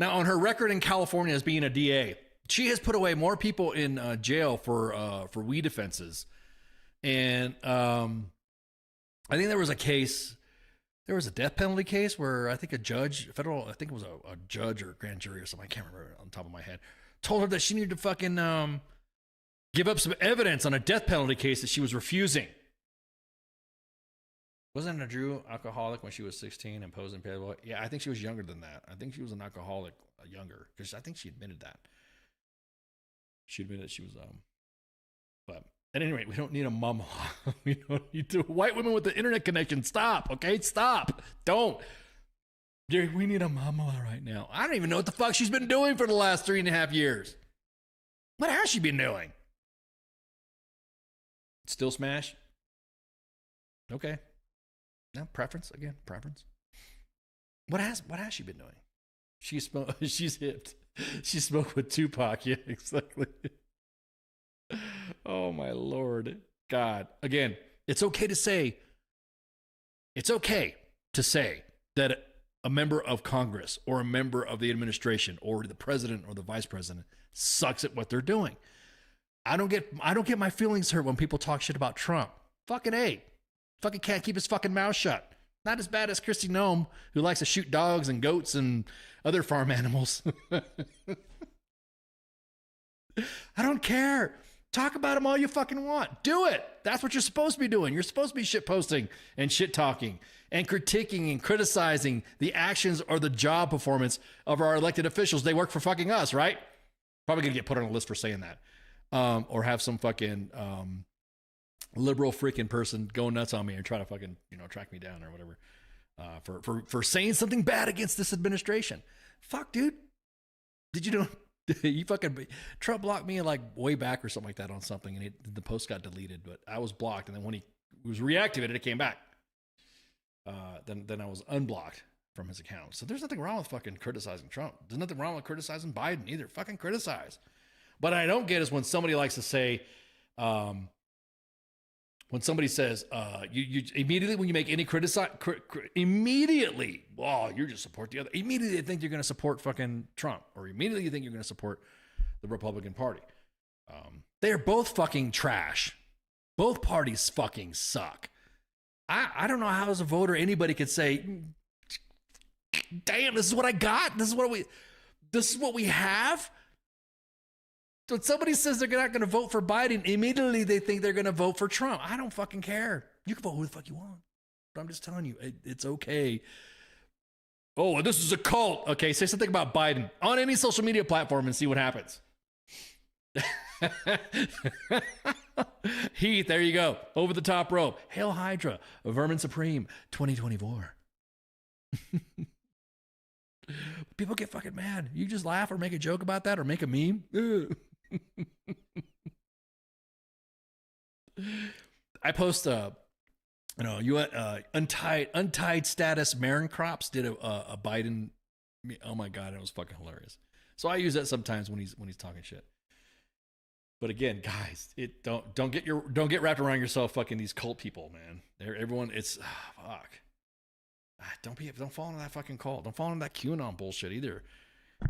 on her record in California as being a DA, she has put away more people in jail for weed offenses. And I think there was a death penalty case where I think a judge, I think it was a judge or a grand jury or something, I can't remember on top of my head, told her that she needed to fucking give up some evidence on a death penalty case that she was refusing. Wasn't a Drew alcoholic when she was 16 and posing playboy? Yeah, I think she was younger than that. I think she was an alcoholic younger, because I think she admitted that. She admitted she was but at any rate, we don't need a mama. We don't need to. White women with the internet connection, stop, okay? Stop. Don't. We need a mama right now. I don't even know what the fuck she's been doing for the last 3.5 years. What has she been doing? Still smash? Okay. Now preference again. Preference. What has she been doing? She's hipped. She smoked with Tupac. Yeah, exactly. Oh my Lord. God. Again, it's okay to say that a member of Congress or a member of the administration or the president or the vice president sucks at what they're doing. I don't get my feelings hurt when people talk shit about Trump. Fucking A. Fucking can't keep his fucking mouth shut. Not as bad as Kristi Noem, who likes to shoot dogs and goats and other farm animals. I don't care. Talk about him all you fucking want. Do it. That's what you're supposed to be doing. You're supposed to be shit posting and shit talking and critiquing and criticizing the actions or the job performance of our elected officials. They work for fucking us, right? Probably gonna get put on a list for saying that. Or have some fucking liberal freaking person go nuts on me and try to fucking, track me down or whatever. For saying something bad against this administration. Fuck, dude. Did you know? You fucking Trump blocked me like way back or something like that on something, and the post got deleted. But I was blocked, and then when he was reactivated, it came back. Then I was unblocked from his account. So there's nothing wrong with fucking criticizing Trump. There's nothing wrong with criticizing Biden either. Fucking criticize. But I don't get is when somebody likes to say, when somebody says, you immediately when you make any immediately, oh, you just support the other. Immediately, they think you're going to support fucking Trump, or immediately you think you're going to support the Republican Party. They are both fucking trash. Both parties fucking suck. I don't know how as a voter anybody could say, damn, this is what I got. This is what we have. When somebody says they're not going to vote for Biden, immediately they think they're going to vote for Trump. I don't fucking care. You can vote who the fuck you want. But I'm just telling you, it's okay. Oh, this is a cult. Okay, say something about Biden on any social media platform and see what happens. Heath, there you go. Over the top rope. Hail Hydra, Vermin Supreme, 2024. People get fucking mad. You just laugh or make a joke about that or make a meme. I post untied status Marin Crops did a Biden. Oh my God, it was fucking hilarious. So I use that sometimes when he's talking shit. But again, guys, don't get wrapped around yourself fucking these cult people, man. Everyone, it's fuck. Don't fall into that fucking cult. Don't fall into that QAnon bullshit either.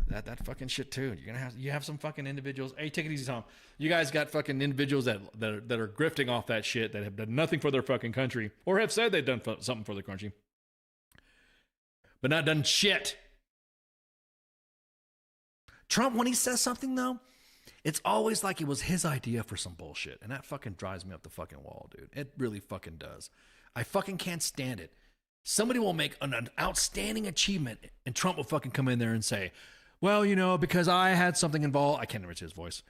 That fucking shit too. You have some fucking individuals. Hey, take it easy, Tom. You guys got fucking individuals that are grifting off that shit, that have done nothing for their fucking country, or have said they've done something for their country, but not done shit. Trump, when he says something though, it's always like it was his idea for some bullshit, and that fucking drives me up the fucking wall, dude. It really fucking does. I fucking can't stand it. Somebody will make an outstanding achievement, and Trump will fucking come in there and say, well, because I had something involved. I can't remember his voice.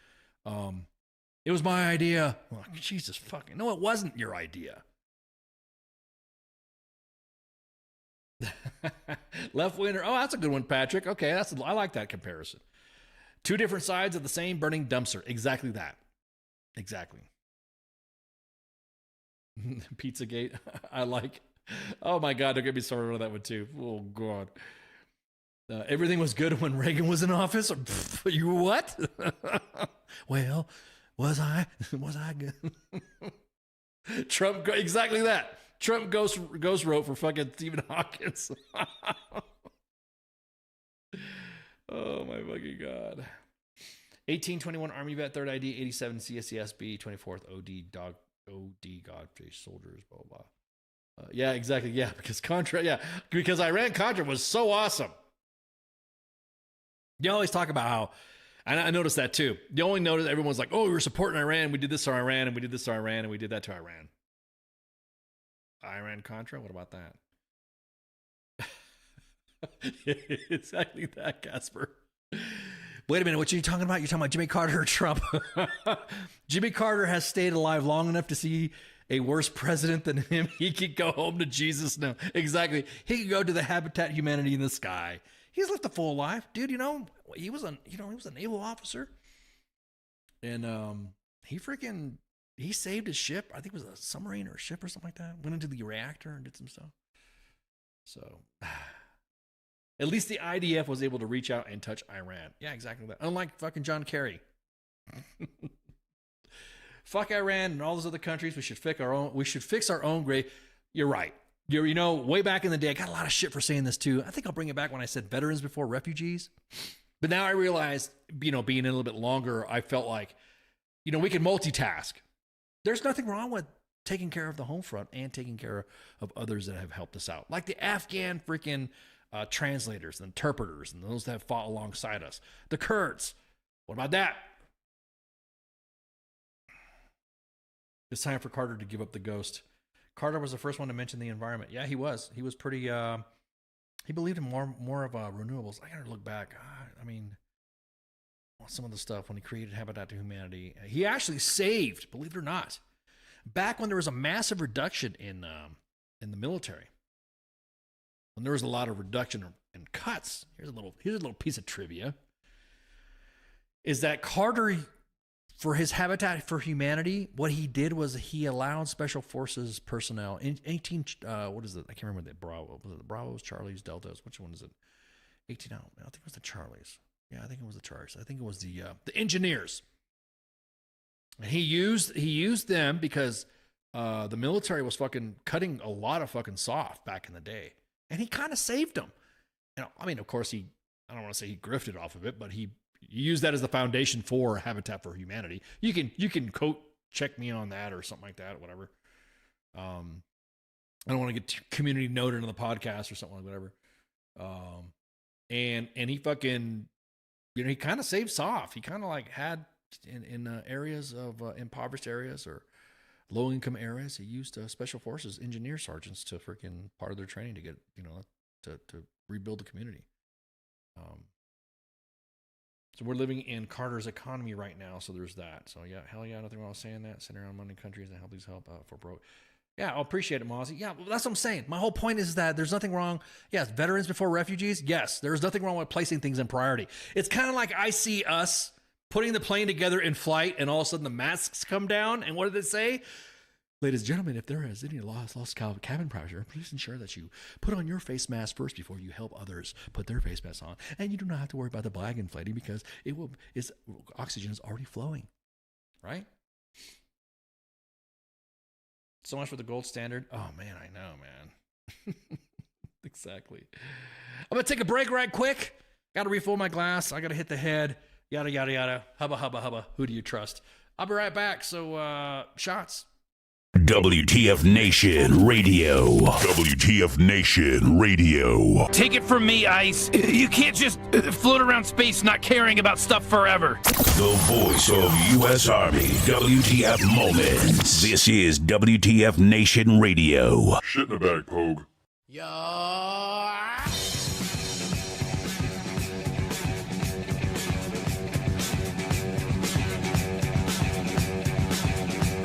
It was my idea. Oh, Jesus fucking. No, it wasn't your idea. Left winger. Oh, that's a good one, Patrick. Okay, I like that comparison. Two different sides of the same burning dumpster. Exactly that. Exactly. Pizzagate. I like. Oh my God, don't get me started on that one too. Oh God. Everything was good when Reagan was in office. You what? Well, was I good? Trump, exactly that. Trump ghost wrote for fucking Stephen Hawkins. Oh my fucking God. 1821 Army vet, 3rd ID, 87 CSCSB, 24th OD Godface soldiers, blah blah. Yeah, exactly. Yeah, because Iran-Contra was so awesome. You always talk about how, and I noticed that too. You only notice everyone's like, oh, we were supporting Iran. We did this to Iran, and we did this to Iran, and we did that to Iran. Iran-Contra? What about that? Exactly that, Casper. Wait a minute, what are you talking about? You're talking about Jimmy Carter or Trump? Jimmy Carter has stayed alive long enough to see a worse president than him. He could go home to Jesus now. Exactly. He could go to the Habitat Humanity in the sky. He's lived a full life, dude. You know, he was a naval officer, and he saved his ship. I think it was a submarine or a ship or something like that. Went into the reactor and did some stuff. So, at least the IDF was able to reach out and touch Iran. Yeah, exactly that. Unlike fucking John Kerry. Fuck Iran and all those other countries. We should fix our own grave. You're right. You know, way back in the day, I got a lot of shit for saying this too. I think I'll bring it back when I said veterans before refugees. But now I realize, you know, being in a little bit longer, I felt like, you know, we can multitask. There's nothing wrong with taking care of the home front and taking care of others that have helped us out. Like the Afghan freaking translators and interpreters and those that have fought alongside us. The Kurds. What about that? It's time for Carter to give up the ghost. Carter was the first one to mention the environment. Yeah, he was. He was pretty, he believed in more of renewables. I gotta look back. I mean, some of the stuff when he created Habitat to Humanity. He actually saved, believe it or not, back when there was a massive reduction in the military. When there was a lot of reduction in cuts. Here's a little piece of trivia. Is that Carter, for his Habitat for Humanity, what he did was he allowed Special Forces personnel in 18, what is it? I can't remember the Bravo. Was it the Bravos, Charlies, Deltas? Which one is it? 18, I think it was the Charlies. Yeah, I think it was the Charlies. I think it was the engineers. And he used them because the military was fucking cutting a lot of fucking soft back in the day. And he kind of saved them. You know, I mean, of course, I don't want to say he grifted off of it, but he used that as the foundation for Habitat for Humanity. You can quote check me on that or something like that, or whatever. I don't want to get community noted on the podcast or something like whatever. And he fucking, you know, he kind of saved soft. He kind of like had in areas of impoverished areas or low income areas, he used Special Forces engineer sergeants to freaking part of their training to get, you know, to rebuild the community. So we're living in Carter's economy right now. So there's that. So yeah, hell yeah, nothing wrong with saying that. Sitting around money countries and help these help out for broke. Yeah, I'll appreciate it, Mozzie. Yeah, well, that's what I'm saying. My whole point is that there's nothing wrong. Yes, veterans before refugees. Yes, there's nothing wrong with placing things in priority. It's kind of like I see us putting the plane together in flight and all of a sudden the masks come down. And what did it say? Ladies and gentlemen, if there is any lost cabin pressure, please ensure that you put on your face mask first before you help others put their face masks on. And you do not have to worry about the bag inflating because oxygen is already flowing, right? So much for the gold standard. Oh, man, I know, man. Exactly. I'm going to take a break right quick. Got to refill my glass. I got to hit the head. Yada, yada, yada. Hubba, hubba, hubba. Who do you trust? I'll be right back. So, shots. WTF Nation Radio. WTF Nation Radio. Take it from me, Ice. You can't just float around space not caring about stuff forever. The voice of U.S. Army. WTF Moments. This is WTF Nation Radio. Shit in the bag, Pogue.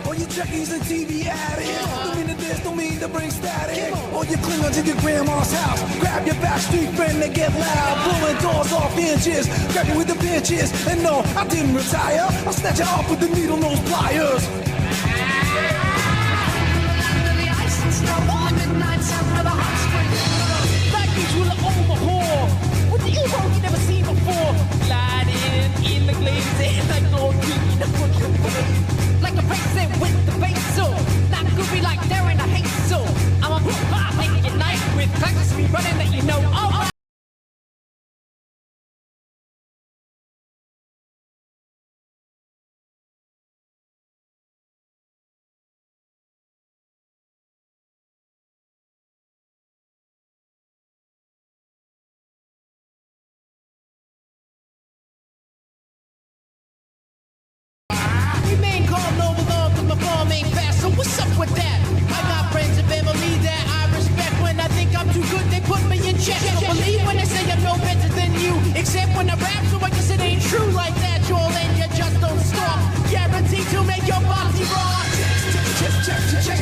All you junkies and TV addicts, don't mean to diss, don't mean to bring static. All you Klingons in your grandma's house, grab your backstreet friend and get loud, blowing doors off inches, grab you with the pinches. And no, I didn't retire, I'll snatch you off with the needle nose pliers. With the ego you never seen before, gliding in the glaze, like no green, like a person with the bass, so not goofy like they're in a haste, so I'm a make your night with practice me running that you know. All right. So what's up with that? I got friends and family that I respect. When I think I'm too good, they put me in check. Don't believe when I say I'm no better than you, except when I rap, so I guess it ain't true like that, Joel, and you just don't stop. Guaranteed to make your body rock. Check.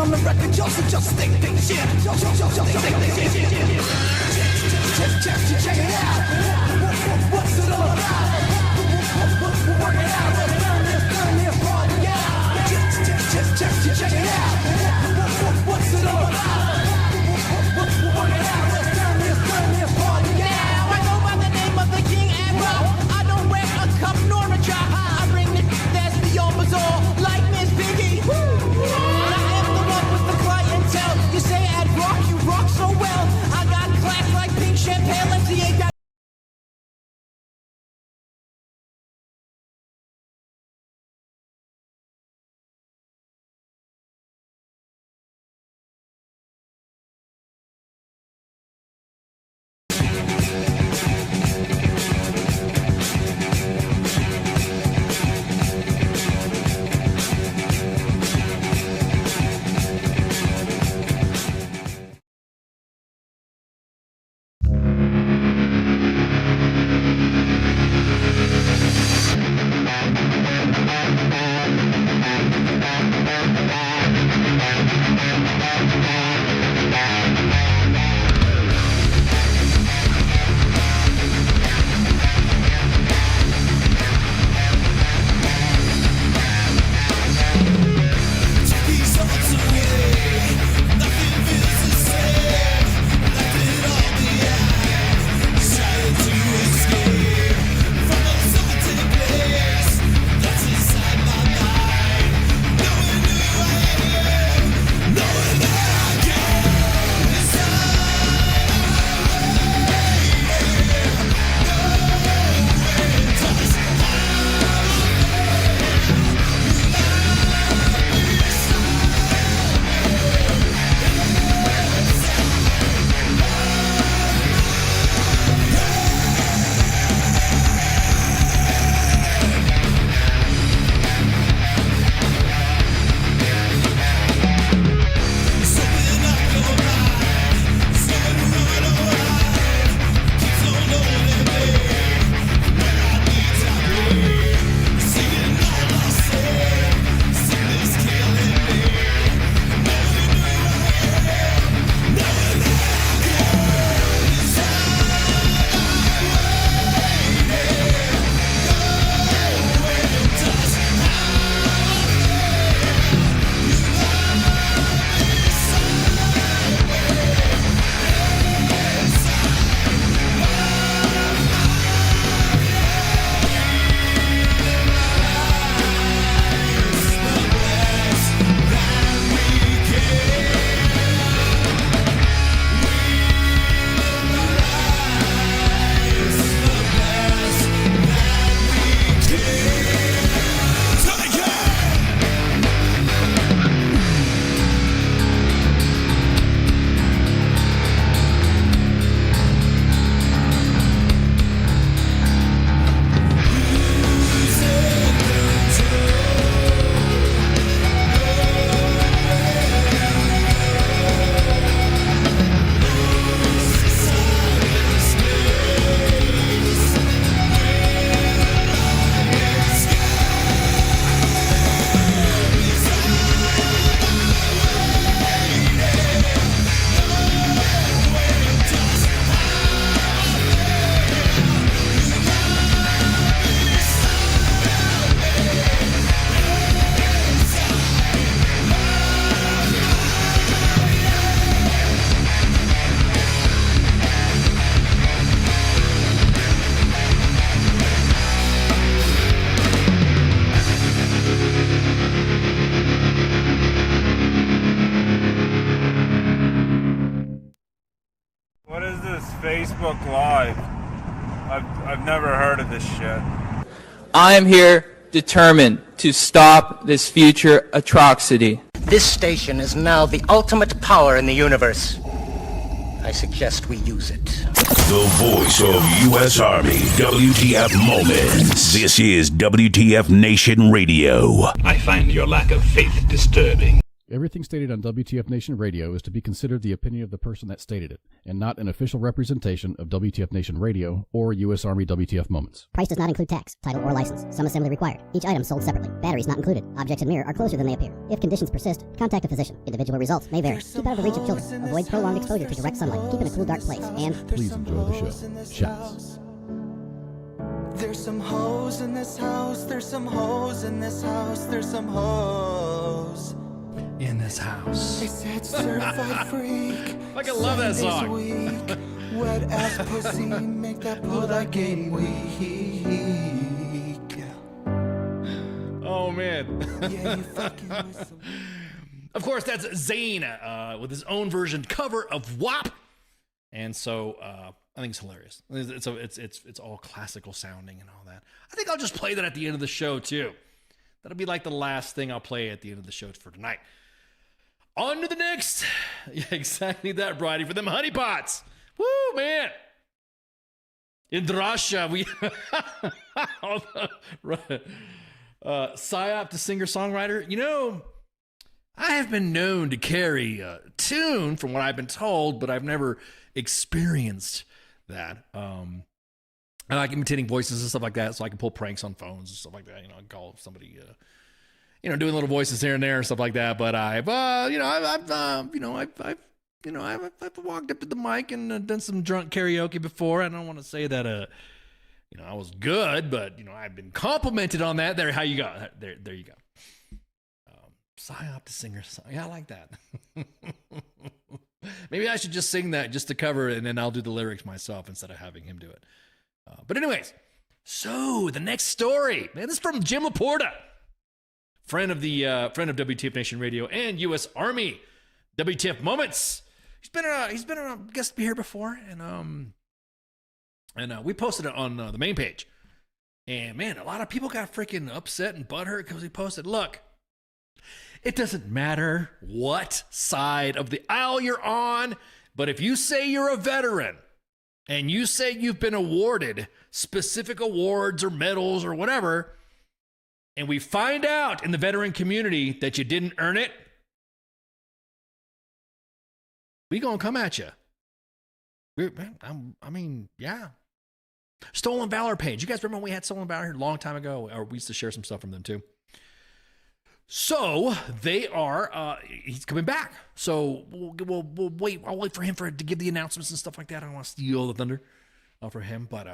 on the record, just think shit. Check it out. What's it all about? We'll work it out. Let's turn this party out. Check it out. What's it all about? We'll work it out. Let's turn this party out. Now I go by the name of the King and Rob. I don't wear a cup nor a job. I bring the that's beyond bizarre, like Miss Piggy. I am the one with the clientele. You say I'd rock, you rock so well. I got class like pink champagne. Let's see, ain't got. Facebook Live. I've never heard of this shit. I am here determined to stop this future atrocity. This station is now the ultimate power in the universe. I suggest we use it. The voice of U.S. Army, WTF Moments. This is WTF Nation Radio. I find your lack of faith disturbing. Everything stated on WTF Nation Radio is to be considered the opinion of the person that stated it, and not an official representation of WTF Nation Radio or U.S. Army WTF Moments. Price does not include tax, title, or license. Some assembly required. Each item sold separately. Batteries not included. Objects in mirror are closer than they appear. If conditions persist, contact a physician. Individual results may vary. Keep out of the reach of children. Avoid prolonged exposure to direct sunlight. Keep in a cool, dark place. And please enjoy the show. Shouts. There's some hoes in this house. There's some hoes in this house. There's some hoes in this house. They said certified freak. I love that song. Wet ass pussy make that pull gain weak. Oh man. Yeah, you fucking with some. Of course, that's Zayn with his own version cover of WAP, and so I think it's hilarious. It's all classical sounding and all that. I think I'll just play that at the end of the show too. That'll be like the last thing I'll play at the end of the show for tonight. On to the next. Yeah, exactly that, Bridie, for them honeypots. Woo, man. In Russia, we Psyop, the singer-songwriter. You know, I have been known to carry a tune from what I've been told, but I've never experienced that. I like imitating voices and stuff like that, so I can pull pranks on phones and stuff like that. You know, I can call somebody, doing little voices here and there and stuff like that. But I've walked up to the mic and done some drunk karaoke before. I don't want to say that, I was good, but I've been complimented on that. There, how you go? There you go. Psyop, the singer. Yeah, I like that. Maybe I should just sing that just to cover it, and then I'll do the lyrics myself instead of having him do it. But anyways, so the next story, man, this is from Jim Laporta, friend of WTF Nation Radio and U.S. Army WTF Moments. He's been a guest here before, and we posted it on the main page. And man, a lot of people got freaking upset and butthurt because he posted, look, it doesn't matter what side of the aisle you're on, but if you say you're a veteran and you say you've been awarded specific awards or medals or whatever, and we find out in the veteran community that you didn't earn it, we gonna come at you. Yeah. Stolen Valor page. You guys remember when we had Stolen Valor here a long time ago? Or we used to share some stuff from them too. So they are, he's coming back. So we'll wait. I'll wait for him to give the announcements and stuff like that. I don't want to steal the thunder for him. But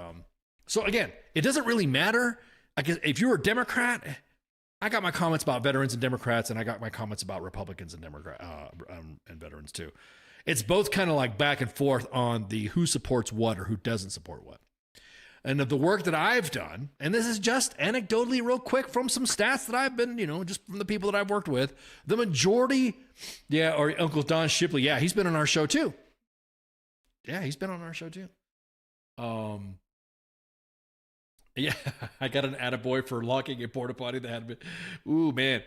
so again, it doesn't really matter. I guess if you're a Democrat, I got my comments about veterans and Democrats, and I got my comments about Republicans and and veterans too. It's both kind of like back and forth on the who supports what or who doesn't support what. And of the work that I've done, and this is just anecdotally real quick from some stats that I've been, just from the people that I've worked with, the majority, or Uncle Don Shipley, he's been on our show too. Yeah, he's been on our show too. Yeah, I got an attaboy for locking a porta potty that had been, ooh, man.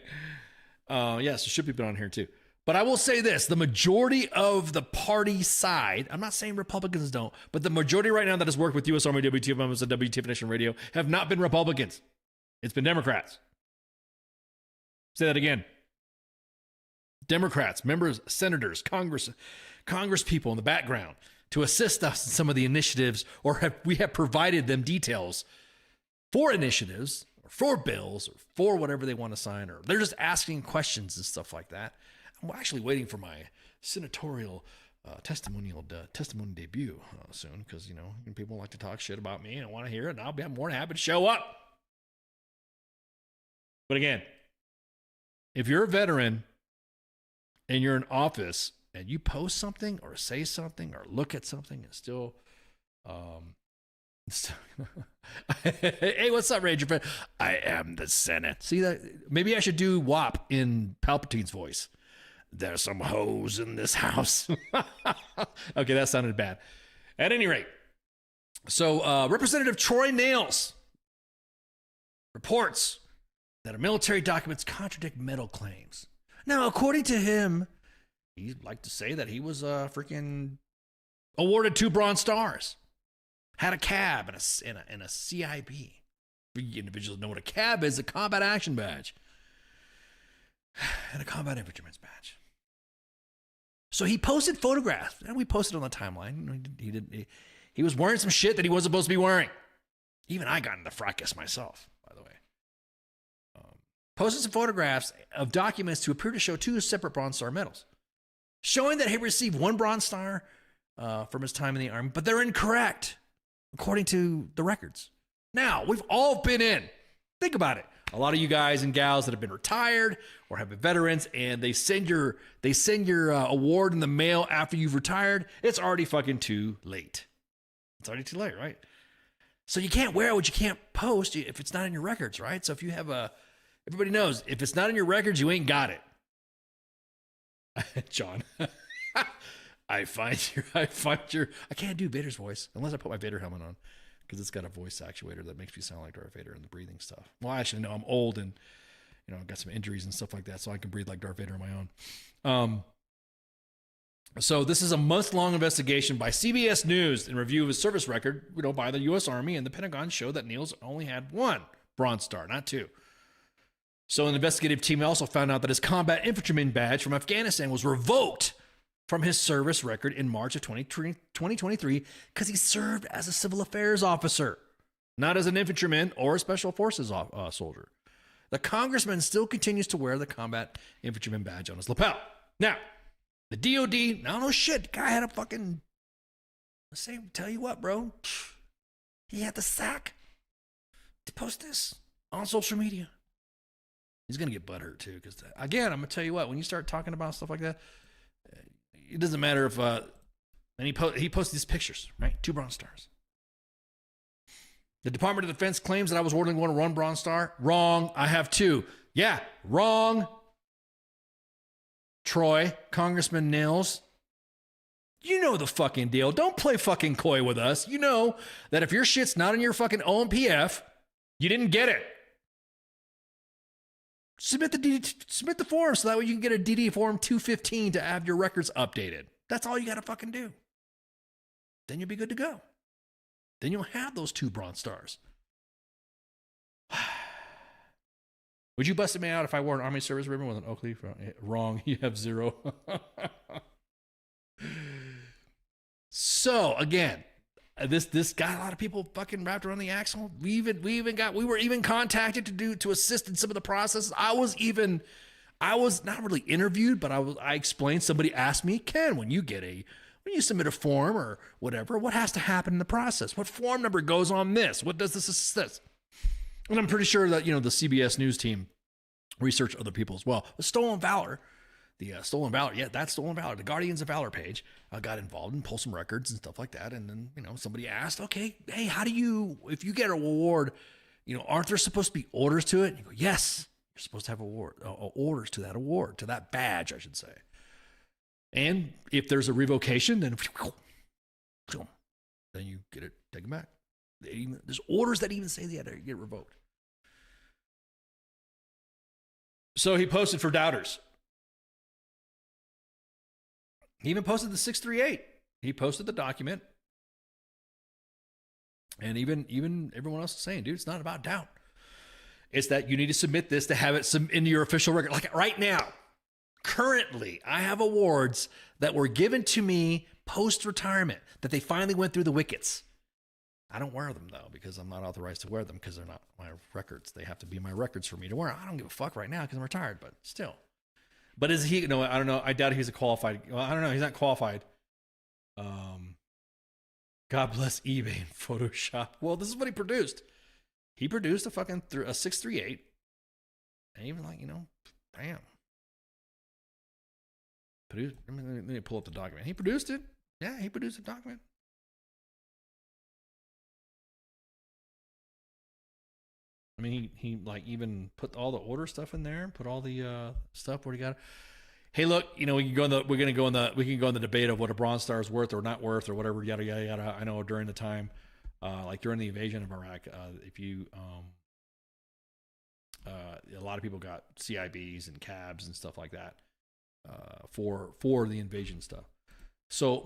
So Shipley been on here too. But I will say this, the majority of the party side, I'm not saying Republicans don't, but the majority right now that has worked with U.S. Army, WTF Moments, and WTF Nation Radio have not been Republicans. It's been Democrats. Say that again. Democrats, members, senators, Congress people in the background to assist us in some of the initiatives, or we have provided them details for initiatives, or for bills, or for whatever they want to sign, or they're just asking questions and stuff like that. I'm actually waiting for my senatorial testimony debut soon because, people like to talk shit about me and I want to hear it, and I'll be more than happy to show up. But again, if you're a veteran and you're in office and you post something or say something or look at something and still, hey, what's up, Ranger friend? I am the Senate. See that? Maybe I should do WAP in Palpatine's voice. There's some hoes in this house. Okay, that sounded bad. At any rate, so Representative Troy Nails reports that our military documents contradict medal claims. Now, according to him, he'd like to say that he was freaking awarded 2 Bronze Stars, had a cab and a CIB. For you individuals know what a cab is, a combat action badge. and a combat infantryman's badge. So he posted photographs, and we posted on the timeline. He was wearing some shit that he wasn't supposed to be wearing. Even I got in the fracas myself, by the way. Posted some photographs of documents to appear to show 2 separate Bronze Star medals, showing that he received 1 Bronze Star from his time in the Army, but they're incorrect, according to the records. Now, we've all been in. Think about it. A lot of you guys and gals that have been retired or have been veterans, and they send your award in the mail after you've retired. It's already fucking too late. It's already too late, right? So you can't wear what you can't post if it's not in your records, right? So if you have everybody knows, if it's not in your records, you ain't got it. John, I can't do Vader's voice unless I put my Vader helmet on, because it's got a voice actuator that makes me sound like Darth Vader and the breathing stuff. Well, actually, no, I'm old and, I've got some injuries and stuff like that, so I can breathe like Darth Vader on my own. So this is a month-long investigation by CBS News in review of his service record, by the U.S. Army, and the Pentagon showed that Niels only had 1 Bronze Star, not 2. So an investigative team also found out that his combat infantryman badge from Afghanistan was revoked from his service record in March of 2023 because he served as a civil affairs officer, not as an infantryman or a special forces soldier. The congressman still continues to wear the combat infantryman badge on his lapel. Now, the DOD, no shit, the guy had a fucking, tell you what, bro, he had the sack to post this on social media. He's going to get butthurt too, because again, I'm going to tell you what, when you start talking about stuff like that, it doesn't matter if, and he posted these pictures, right? 2 Bronze Stars. The Department of Defense claims that I was awarded 1 Bronze Star. Wrong. I have 2. Yeah, wrong. Troy, Congressman Nils, you know the fucking deal. Don't play fucking coy with us. You know that if your shit's not in your fucking OMPF, you didn't get it. Submit the form so that way you can get a DD form 215 to have your records updated. That's all you got to fucking do. Then you'll be good to go. Then you'll have those 2 Bronze Stars. Would you bust me out if I wore an Army service ribbon with an oak leaf? Wrong. You have 0. So again, this got a lot of people fucking wrapped around the axle. We were even contacted to assist in some of the processes. I was not really interviewed, but I explained. Somebody asked me, Ken, when you submit a form or whatever, what has to happen in the process? What form number goes on this? What does this assist? And I'm pretty sure that, the CBS News team researched other people as well. The Stolen Valor, that's Stolen Valor. The Guardians of Valor page got involved and pulled some records and stuff like that. And then, somebody asked, okay, hey, if you get an award, aren't there supposed to be orders to it? And you go, yes, you're supposed to have orders to that award, to that badge, I should say. And if there's a revocation, then you get it taken back. There's orders that even say they had to get revoked. So he posted for doubters. He even posted the 638. He posted the document. And even everyone else is saying, dude, it's not about doubt. It's that you need to submit this to have it into your official record. Like right now, currently, I have awards that were given to me post-retirement that they finally went through the wickets. I don't wear them, though, because I'm not authorized to wear them because they're not my records. They have to be my records for me to wear. I don't give a fuck right now because I'm retired, but still. But is he, I don't know. I doubt he's a qualified. Well, I don't know. He's not qualified. God bless eBay and Photoshop. Well, this is what he produced. He produced a fucking 638. And even bam. Let me pull up the document. He produced it. Yeah, he produced a document. I mean, he even put all the order stuff in there, put all the stuff where he got. Hey, look, we can go in the debate of what a Bronze Star is worth or not worth or whatever, yada yada yada. I know during the time, like during the invasion of Iraq, a lot of people got CIBs and cabs and stuff like that for the invasion stuff. So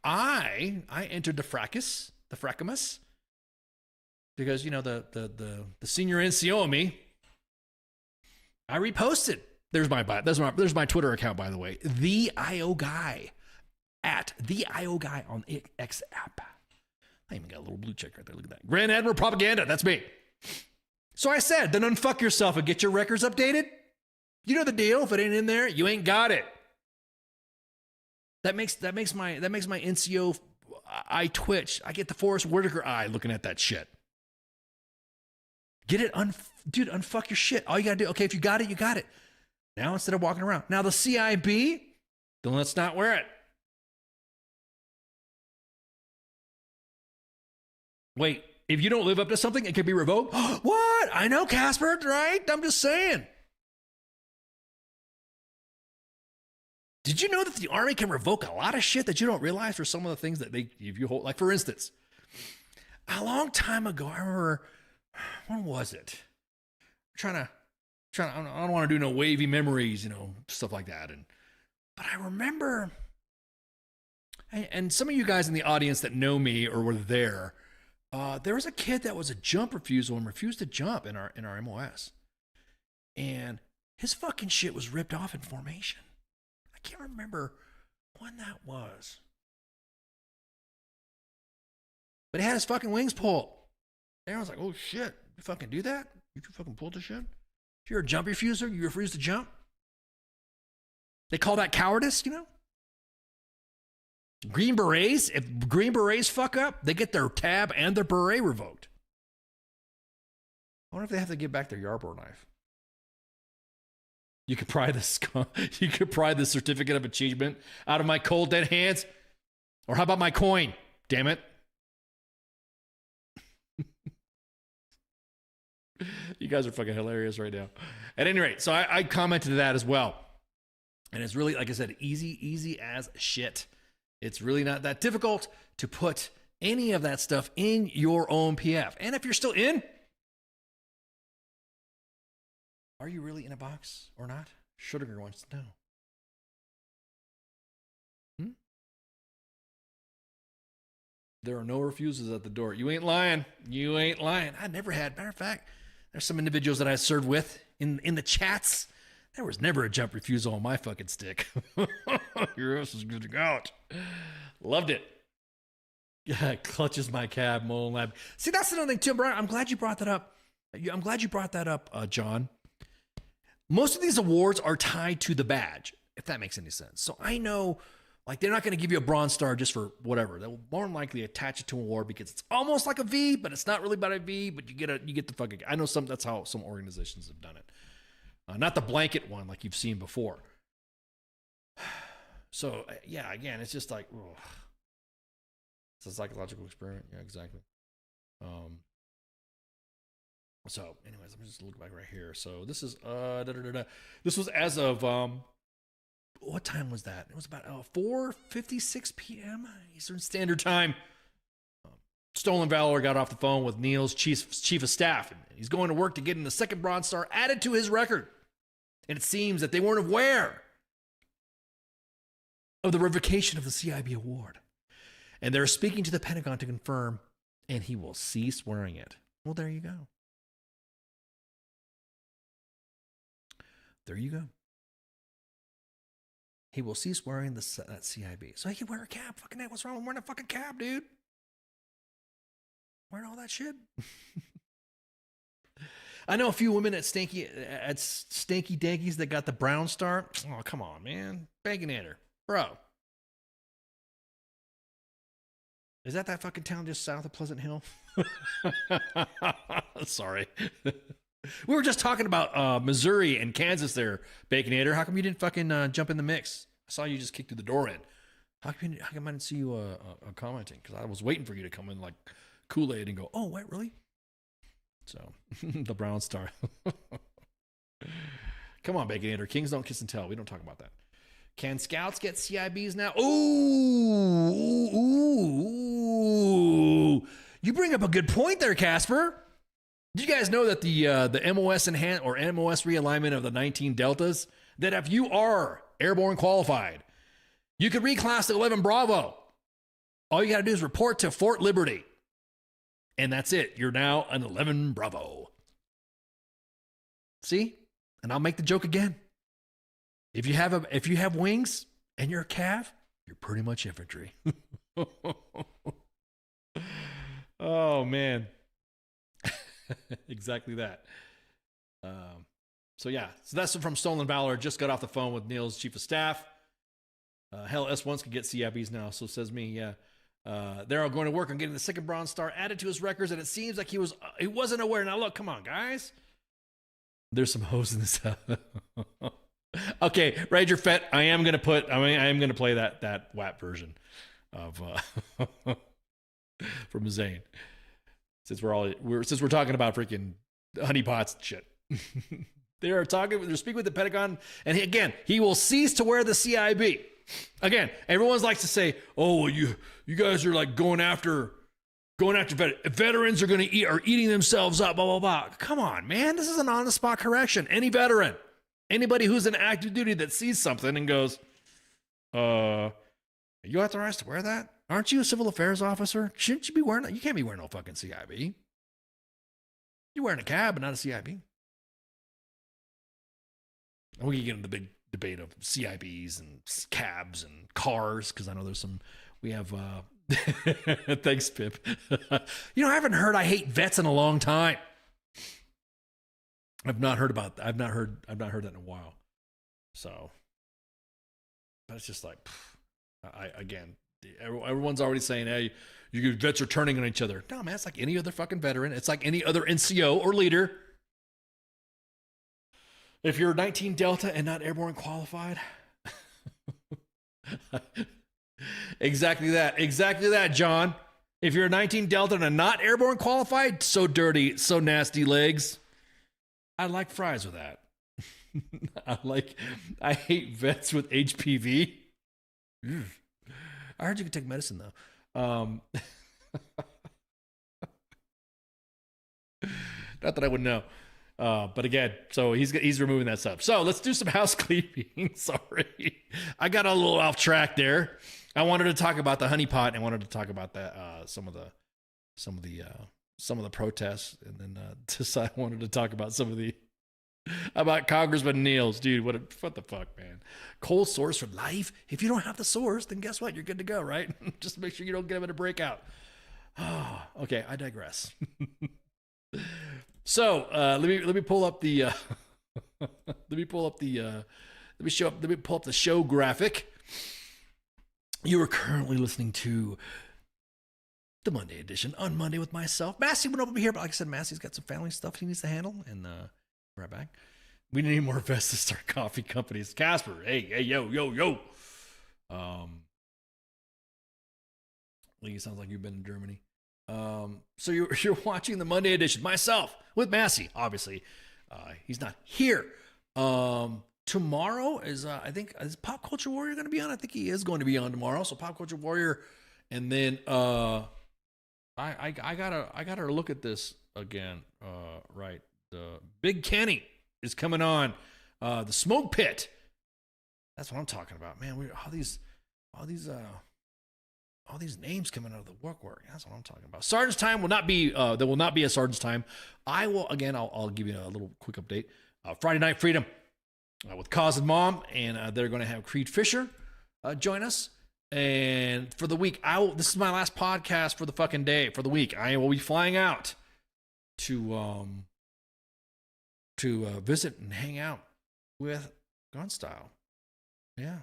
I entered the fracas, because the senior NCO of me, I reposted. There's my Twitter account, by the way. The IO Guy at the IO Guy on X app. I even got a little blue check right there. Look at that. Grand Admiral Propaganda. That's me. So I said, then unfuck yourself and get your records updated. You know the deal. If it ain't in there, you ain't got it. That makes my NCO eye twitch. I get the Forrest Whitaker eye looking at that shit. Get it, dude. Unfuck your shit. All you gotta do. Okay, if you got it, you got it. Now instead of walking around, now the CIB, then let's not wear it. Wait, if you don't live up to something, it could be revoked. What? I know, Casper, right? I'm just saying. Did you know that the Army can revoke a lot of shit that you don't realize for some of the things that if you hold? Like, for instance, a long time ago, I remember, when was it? I don't want to do no wavy memories, stuff like that. But I remember, and some of you guys in the audience that know me or were there was a kid that was a jump refusal and refused to jump in our MOS. And his fucking shit was ripped off in formation. I can't remember when that was. But he had his fucking wings pulled. And I was like, oh shit, you fucking do that? You fucking pulled the shit? If you're a jump refuser, you refuse to jump? They call that cowardice, Green Berets, if Green Berets fuck up, they get their tab and their beret revoked. I wonder if they have to give back their Yarborough knife. You could pry the certificate of achievement out of my cold dead hands. Or how about my coin? Damn it. You guys are fucking hilarious right now. At any rate, so I commented that as well. And it's really, like I said, easy as shit. It's really not that difficult to put any of that stuff in your own PF. And if you're still in, are you really in a box or not? Sugar wants to know. There are no refusals at the door. You ain't lying. You ain't lying. I never had. Matter of fact, there's some individuals that I served with in the chats. There was never a jump refusal on my fucking stick. Your ass is good to go out. Loved it. Yeah, clutches my cab, Mole Lab. See, that's another thing too, Brian. I'm glad you brought that up. I'm glad you brought that up, John. Most of these awards are tied to the badge, if that makes any sense. So I know, like, they're not going to give you a Bronze Star just for whatever. They'll more than likely attach it to an award because it's almost like a V, but it's not really about a V. But you get the fucking. I know that's how some organizations have done it. Not the blanket one like you've seen before. So, yeah, again, it's just like, ugh. It's a psychological experiment. Yeah, exactly. So, anyways, let me just look back right here. So, this is, this was as of, what time was that? It was about 4:56 p.m. Eastern Standard Time. Stolen Valor got off the phone with Neil's chief of staff, and he's going to work to get the second Bronze Star added to his record. And it seems that they weren't aware of the revocation of the CIB award. And they're speaking to the Pentagon to confirm, and he will cease wearing it. Well, there you go. There you go. He will cease wearing that CIB. So he can wear a cap. Fucking what's wrong with wearing a fucking cap, dude? Wearing all that shit. I know a few women at Stanky Dankies that got the Brown Star. Oh, come on, man. Baconator. Bro. Is that fucking town just south of Pleasant Hill? Sorry. We were just talking about Missouri and Kansas there, Baconator. How come you didn't fucking jump in the mix? I saw you just kick through the door in. How come I didn't see you commenting? Because I was waiting for you to come in like Kool-Aid and go, oh, wait, really? So, the Brown Star. Come on, Baconator. Kings don't kiss and tell. We don't talk about that. Can scouts get CIBs now? Ooh. You bring up a good point there, Casper. Did you guys know that the MOS enhanced or MOS realignment of the 19 Deltas, that if you are airborne qualified, you could reclass to 11 Bravo. All you got to do is report to Fort Liberty. And that's it. You're now an 11 Bravo. See? And I'll make the joke again. If you have wings and you're a cav, you're pretty much infantry. Oh man. Exactly that. So that's from Stolen Valor. Just got off the phone with Neil's chief of staff. Hell, S1s can get CIBs now, so says me. Yeah, they're all going to work on getting the second Bronze Star added to his records, and it seems like he wasn't aware. Now look, come on, guys. There's some hoes in this. Okay, Ranger Fett. I am gonna play that WAP version of from Zane. Since we're talking about freaking honeypots and shit. They're speaking with the Pentagon, and he will cease to wear the CIB. Again, everyone likes to say, "Oh, you guys are like going after veterans are eating themselves up." Blah blah blah. Come on, man, this is an on the spot correction. Any veteran, anybody who's in active duty that sees something and goes, "Are you authorized to wear that? Aren't you a civil affairs officer? Shouldn't you be wearing that? You can't be wearing no fucking CIB. You're wearing a cab, but not a CIB." And we can get into the big debate of CIBs and cabs and cars, because I know we have, thanks, Pip. I haven't heard I hate vets in a long time. I've not heard that in a while. So, but it's just like, everyone's already saying, hey, you vets are turning on each other. No, man, it's like any other fucking veteran. It's like any other NCO or leader. If you're 19 Delta and not airborne qualified. Exactly that, John. If you're 19 Delta and not airborne qualified, so dirty, so nasty legs. I like fries with that. I hate vets with HPV. I heard you could take medicine though. Not that I would know. But again, so he's removing that stuff. So let's do some housekeeping. Sorry, I got a little off track there. I wanted to talk about the honeypot, and I wanted to talk about that some of the protests, and then I wanted to talk about about Congressman Niels, dude. What the fuck, man? Cold source for life. If you don't have the source, then guess what? You're good to go, right? Just make sure you don't get him in a breakout. Oh, okay, I digress. So let me pull up the let me pull up the show graphic. You are currently listening to the Monday edition on Monday with myself. Massey went over here, but like I said, Massey's got some family stuff he needs to handle, and right back. We need more vests to start coffee companies. Casper, hey, yo. Lee, sounds like you've been in Germany. So you're watching the Monday edition. Myself with Massey, obviously. He's not here. Tomorrow is is Pop Culture Warrior going to be on? I think he is going to be on tomorrow. So Pop Culture Warrior, and then I gotta look at this again. Right, the Big Kenny is coming on. The Smoke Pit. That's what I'm talking about, man. All these names coming out of the work. That's what I'm talking about. Sergeant's Time will not be. There will not be a Sergeant's Time. I will again. I'll give you a little quick update. Friday Night Freedom with Cause and Mom, and they're going to have Creed Fisher join us. And for the week, this is my last podcast for the fucking day. For the week, I will be flying out to visit and hang out with Gun Style. Yeah.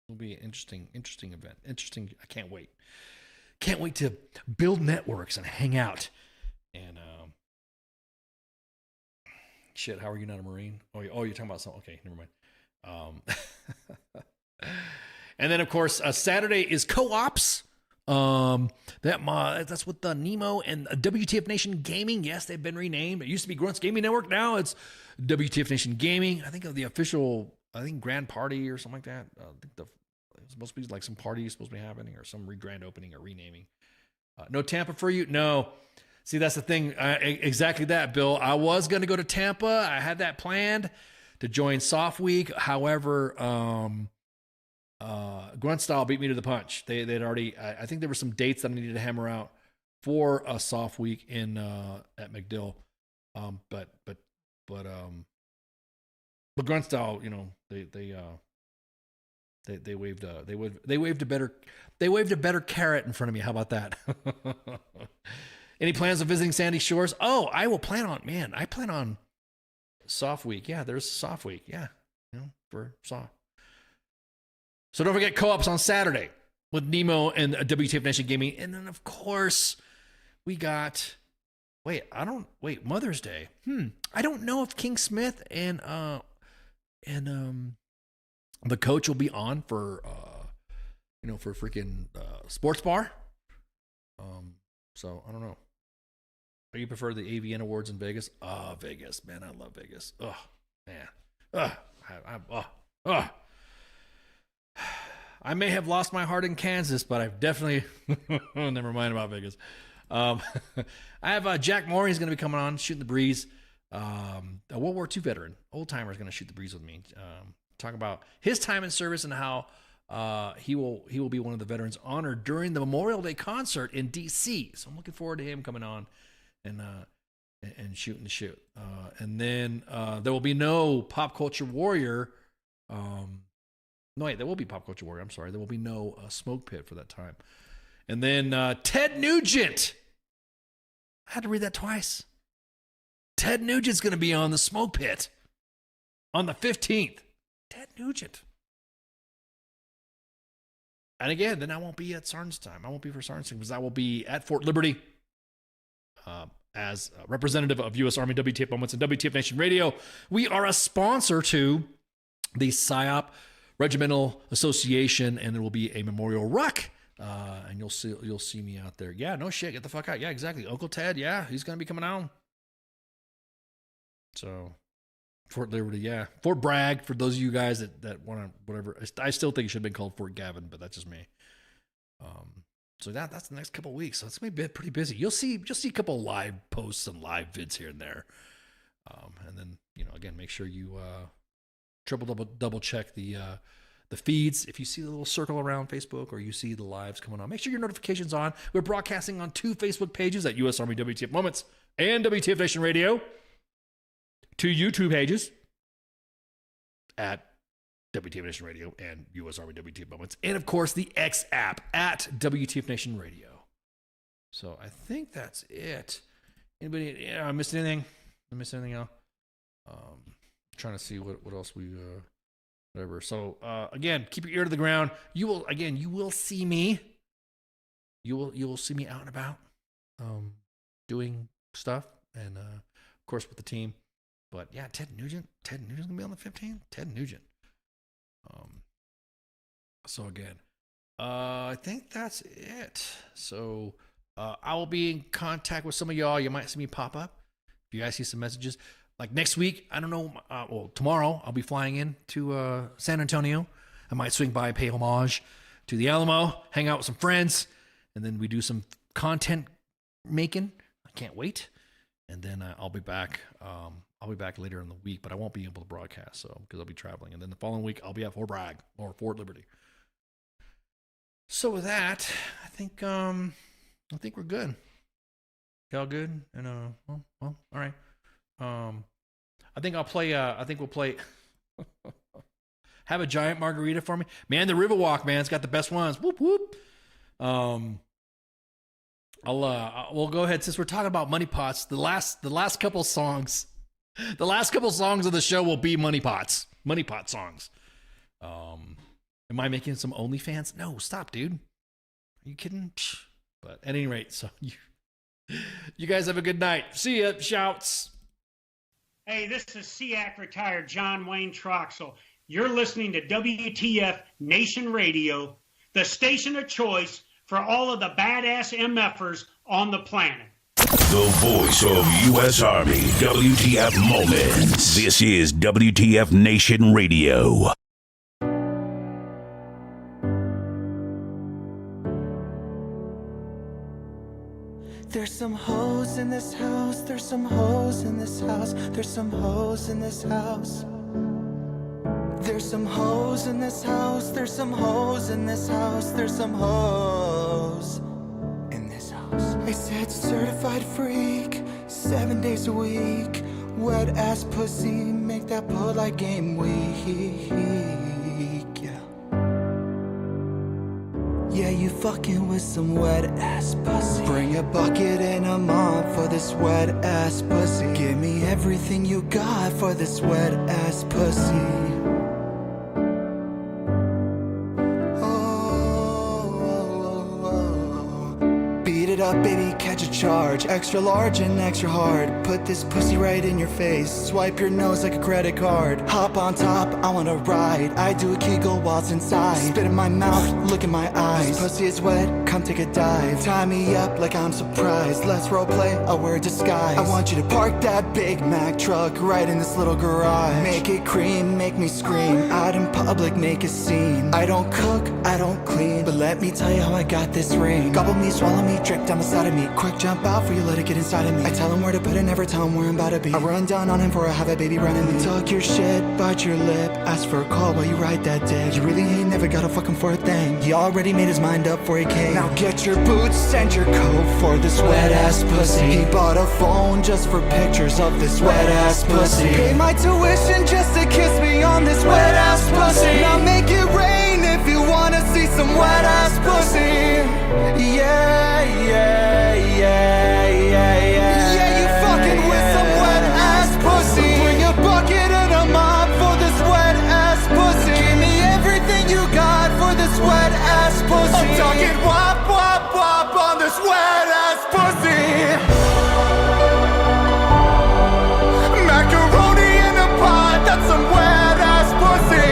It'll be an interesting event. I can't wait. Can't wait to build networks and hang out. And shit, how are you not a Marine? Oh, you're talking about something. Okay, never mind. And then of course Saturday is co-ops. That's with Nemo and WTF Nation Gaming. Yes, they've been renamed. It used to be Grunts Gaming Network. Now it's WTF Nation Gaming. I think of the official. Grand party or something like that. I think it's supposed to be like some party supposed to be happening, or some grand opening or renaming. No Tampa for you? No. See, that's the thing. Exactly that, Bill. I was going to go to Tampa. I had that planned to join Soft Week. However, Grunt Style beat me to the punch. They'd already. I think there were some dates that I needed to hammer out for a Soft Week at McDill. But But Grunstall, they waved a better carrot in front of me. How about that? Any plans of visiting Sandy Shores? Oh, I plan on soft week. Yeah, there's a soft week. Yeah, for soft. So don't forget co-ops on Saturday with Nemo and WTF Nation Gaming. And then, of course, we got... Mother's Day. I don't know if King Smith and the coach will be on for freaking sports bar. So I don't know. Or you prefer the AVN Awards in Vegas? Oh, Vegas, man, I love Vegas. Oh, man. I may have lost my heart in Kansas, but I've definitely never mind about Vegas. I have Jack Moore. He's going to be coming on, shooting the breeze. A World War II veteran, old timer, is going to shoot the breeze with me. Talk about his time in service and how he will be one of the veterans honored during the Memorial Day concert in D.C. So I'm looking forward to him coming on and shooting the shit. And then there will be no Pop Culture Warrior. There will be Pop Culture Warrior. I'm sorry. There will be no Smoke Pit for that time. And then Ted Nugent. I had to read that twice. Ted Nugent's going to be on the Smoke Pit on the 15th. Ted Nugent. And again, then I won't be at Sarn's time. I won't be for Sarn's time because I will be at Fort Liberty as a representative of U.S. Army WTF Moments and WTF Nation Radio. We are a sponsor to the PSYOP Regimental Association, and there will be a memorial ruck. And you'll see me out there. Yeah, no shit. Get the fuck out. Yeah, exactly. Uncle Ted. Yeah, he's gonna be coming out. So, Fort Liberty. Yeah, Fort Bragg. For those of you guys that want to whatever. I still think it should have been called Fort Gavin, but that's just me. So that's the next couple of weeks. So it's gonna be pretty busy. You'll see a couple of live posts and live vids here and there. And then again, make sure you double check the feeds. If you see the little circle around Facebook or you see the lives coming on, make sure your notifications on. We're broadcasting on 2 Facebook pages at U.S. Army WTF Moments and WTF Nation Radio. 2 YouTube pages at WTF Nation Radio and U.S. Army WTF Moments. And of course, the X app at WTF Nation Radio. So I think that's it. Anybody, I missed anything? I missed anything else? Trying to see what else we whatever. So again, keep your ear to the ground. You will see me. You will see me out and about, doing stuff, and of course with the team. But yeah, Ted Nugent's gonna be on the 15th. Ted Nugent. So again, I think that's it. So I will be in contact with some of y'all. You might see me pop up. If you guys see some messages. Like next week, I don't know, tomorrow I'll be flying in to San Antonio. I might swing by, pay homage to the Alamo, hang out with some friends, and then we do some content making. I can't wait. And then I'll be back. I'll be back later in the week, but I won't be able to broadcast because I'll be traveling. And then the following week, I'll be at Fort Bragg or Fort Liberty. So with that, I think we're good. Y'all good? And well, all right. I think I'll play. I think we'll play. Have a giant margarita for me, man. The Riverwalk, man, it's got the best ones. Whoop whoop. We'll go ahead since we're talking about money pots. The last couple songs of the show will be money pot songs. Am I making some OnlyFans? No, stop, dude. Are you kidding? But at any rate, so you guys have a good night. See ya. Shouts. Hey, this is SEAC retired John Wayne Troxel. You're listening to WTF Nation Radio, the station of choice for all of the badass MFers on the planet. The voice of U.S. Army, WTF Moments. This is WTF Nation Radio. There's some hoes in this house, there's some hoes in this house, there's some hoes in this house. There's some hoes in this house, there's some hoes in this house, there's some hoes in this house. I said certified freak, 7 days a week, Wet ass pussy, make that polite game weak, yeah. Yeah, you fucking with some wet ass pussy. Bring a bucket and a mop for this wet ass pussy. Give me everything you got for this wet ass pussy. Beat it up, baby, catch a charge. Extra large and extra hard. Put this pussy right in your face. Swipe your nose like a credit card. Hop on top, I wanna ride. I do a Kegel while it's inside. Spit in my mouth, look in my eyes. This pussy is wet, come take a dive. Tie me up like I'm surprised. Let's roleplay, I'll wear a disguise. I want you to park that Big Mac truck right in this little garage. Make it cream, make me scream. Out in public, make a scene. I don't cook, I don't clean, but let me tell you how I got this ring. Gobble me, swallow me, drip down the side of me. Quick jump out for you, let it get inside of me. I tell him where to put it, never tell him where I'm about to be. I run down on him for I have a baby running me. Talk your shit, bite your lip. Ask for a call while you ride that dick. You really ain't never got a fucking for a thing. He already made his mind up for he came. Now get your boots and your coat for this wet ass pussy. He bought a phone just for pictures of this wet ass pussy. Pay my tuition just to kiss me on this wet ass pussy. Now make it rain if you wanna see some wet ass pussy. Yeah, yeah, yeah, yeah, yeah. Yeah, you fucking with some wet ass pussy. Bring a bucket and a mop for this wet ass pussy. Give me everything you got for this wet ass pussy. I'm talking wop, wop, wop on this wet ass pussy. Macaroni in a pot, that's some wet ass pussy.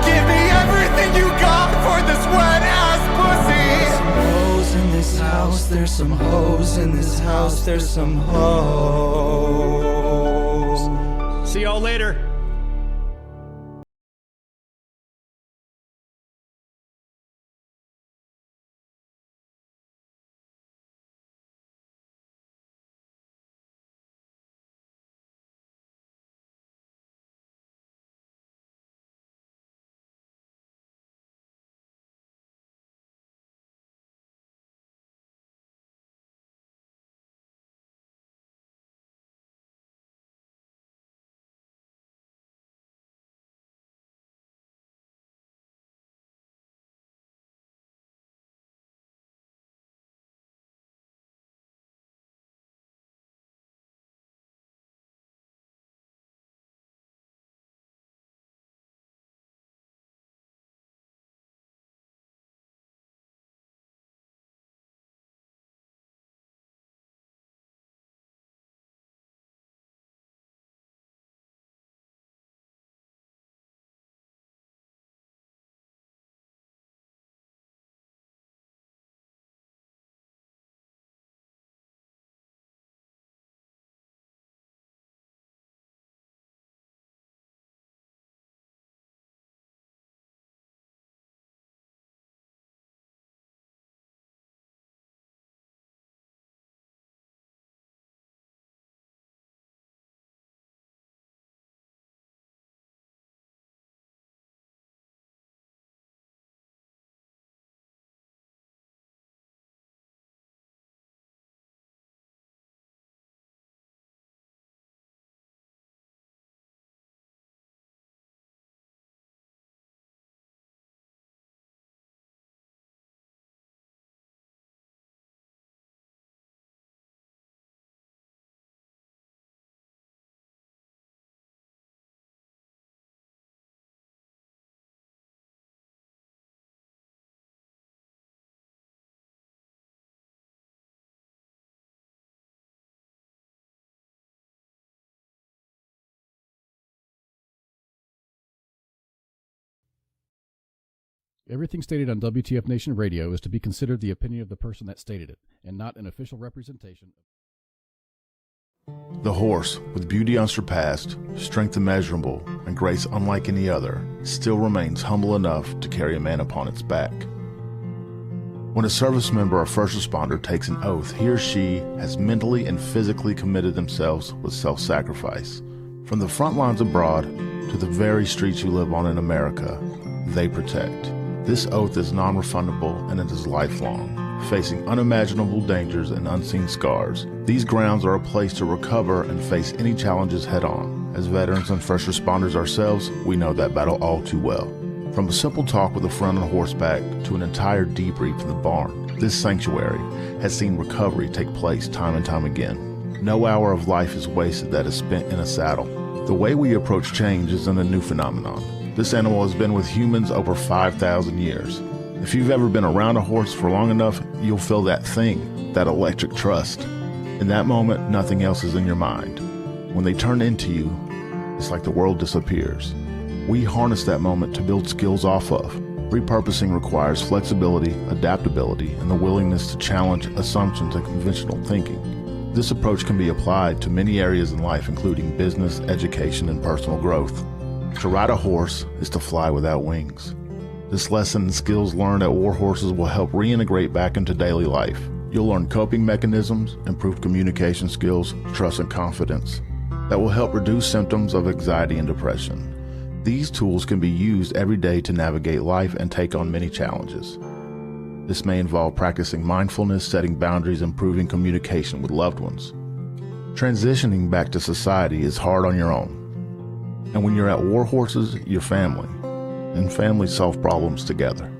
Give me everything you got for this wet ass pussy. There's some hoes in this house, there's some hoes. See y'all later. Everything stated on WTF Nation Radio is to be considered the opinion of the person that stated it, and not an official representation. The horse, with beauty unsurpassed, strength immeasurable, and grace unlike any other, still remains humble enough to carry a man upon its back. When a service member or first responder takes an oath, he or she has mentally and physically committed themselves with self-sacrifice. From the front lines abroad to the very streets you live on in America, they protect. This oath is non-refundable and it is lifelong. Facing unimaginable dangers and unseen scars, these grounds are a place to recover and face any challenges head-on. As veterans and first responders ourselves, we know that battle all too well. From a simple talk with a friend on horseback to an entire debrief in the barn, this sanctuary has seen recovery take place time and time again. No hour of life is wasted that is spent in a saddle. The way we approach change isn't a new phenomenon. This animal has been with humans over 5,000 years. If you've ever been around a horse for long enough, you'll feel that thing, that electric trust. In that moment, nothing else is in your mind. When they turn into you, it's like the world disappears. We harness that moment to build skills off of. Repurposing requires flexibility, adaptability, and the willingness to challenge assumptions and conventional thinking. This approach can be applied to many areas in life, including business, education, and personal growth. To ride a horse is to fly without wings. This lesson and skills learned at war horses will help reintegrate back into daily life. You'll learn coping mechanisms, improve communication skills, trust and confidence that will help reduce symptoms of anxiety and depression. These tools can be used every day to navigate life and take on many challenges. This may involve practicing mindfulness, setting boundaries, improving communication with loved ones. Transitioning back to society is hard on your own. And when you're at war horses, you're family. And families solve problems together.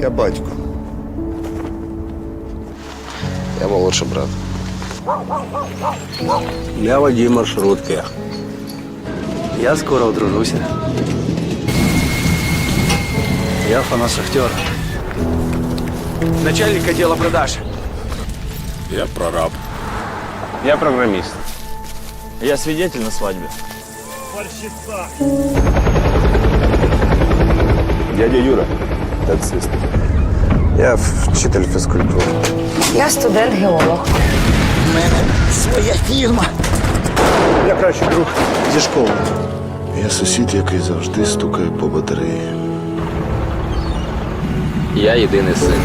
Я батько. Я молодший брат. Я водій маршрутки. Я скоро одружуся. Я фанат-шахтер. Начальник отдела продаж. Я прораб. Я программист. Я свидетель на свадьбе. Дядя Юра, таксист. Я вчитель фізкультури. Я студент-геолог. У мене своя фірма. Я кращий друг зі школи. Я сусід, який завжди стукає по батареї. Я єдиний син.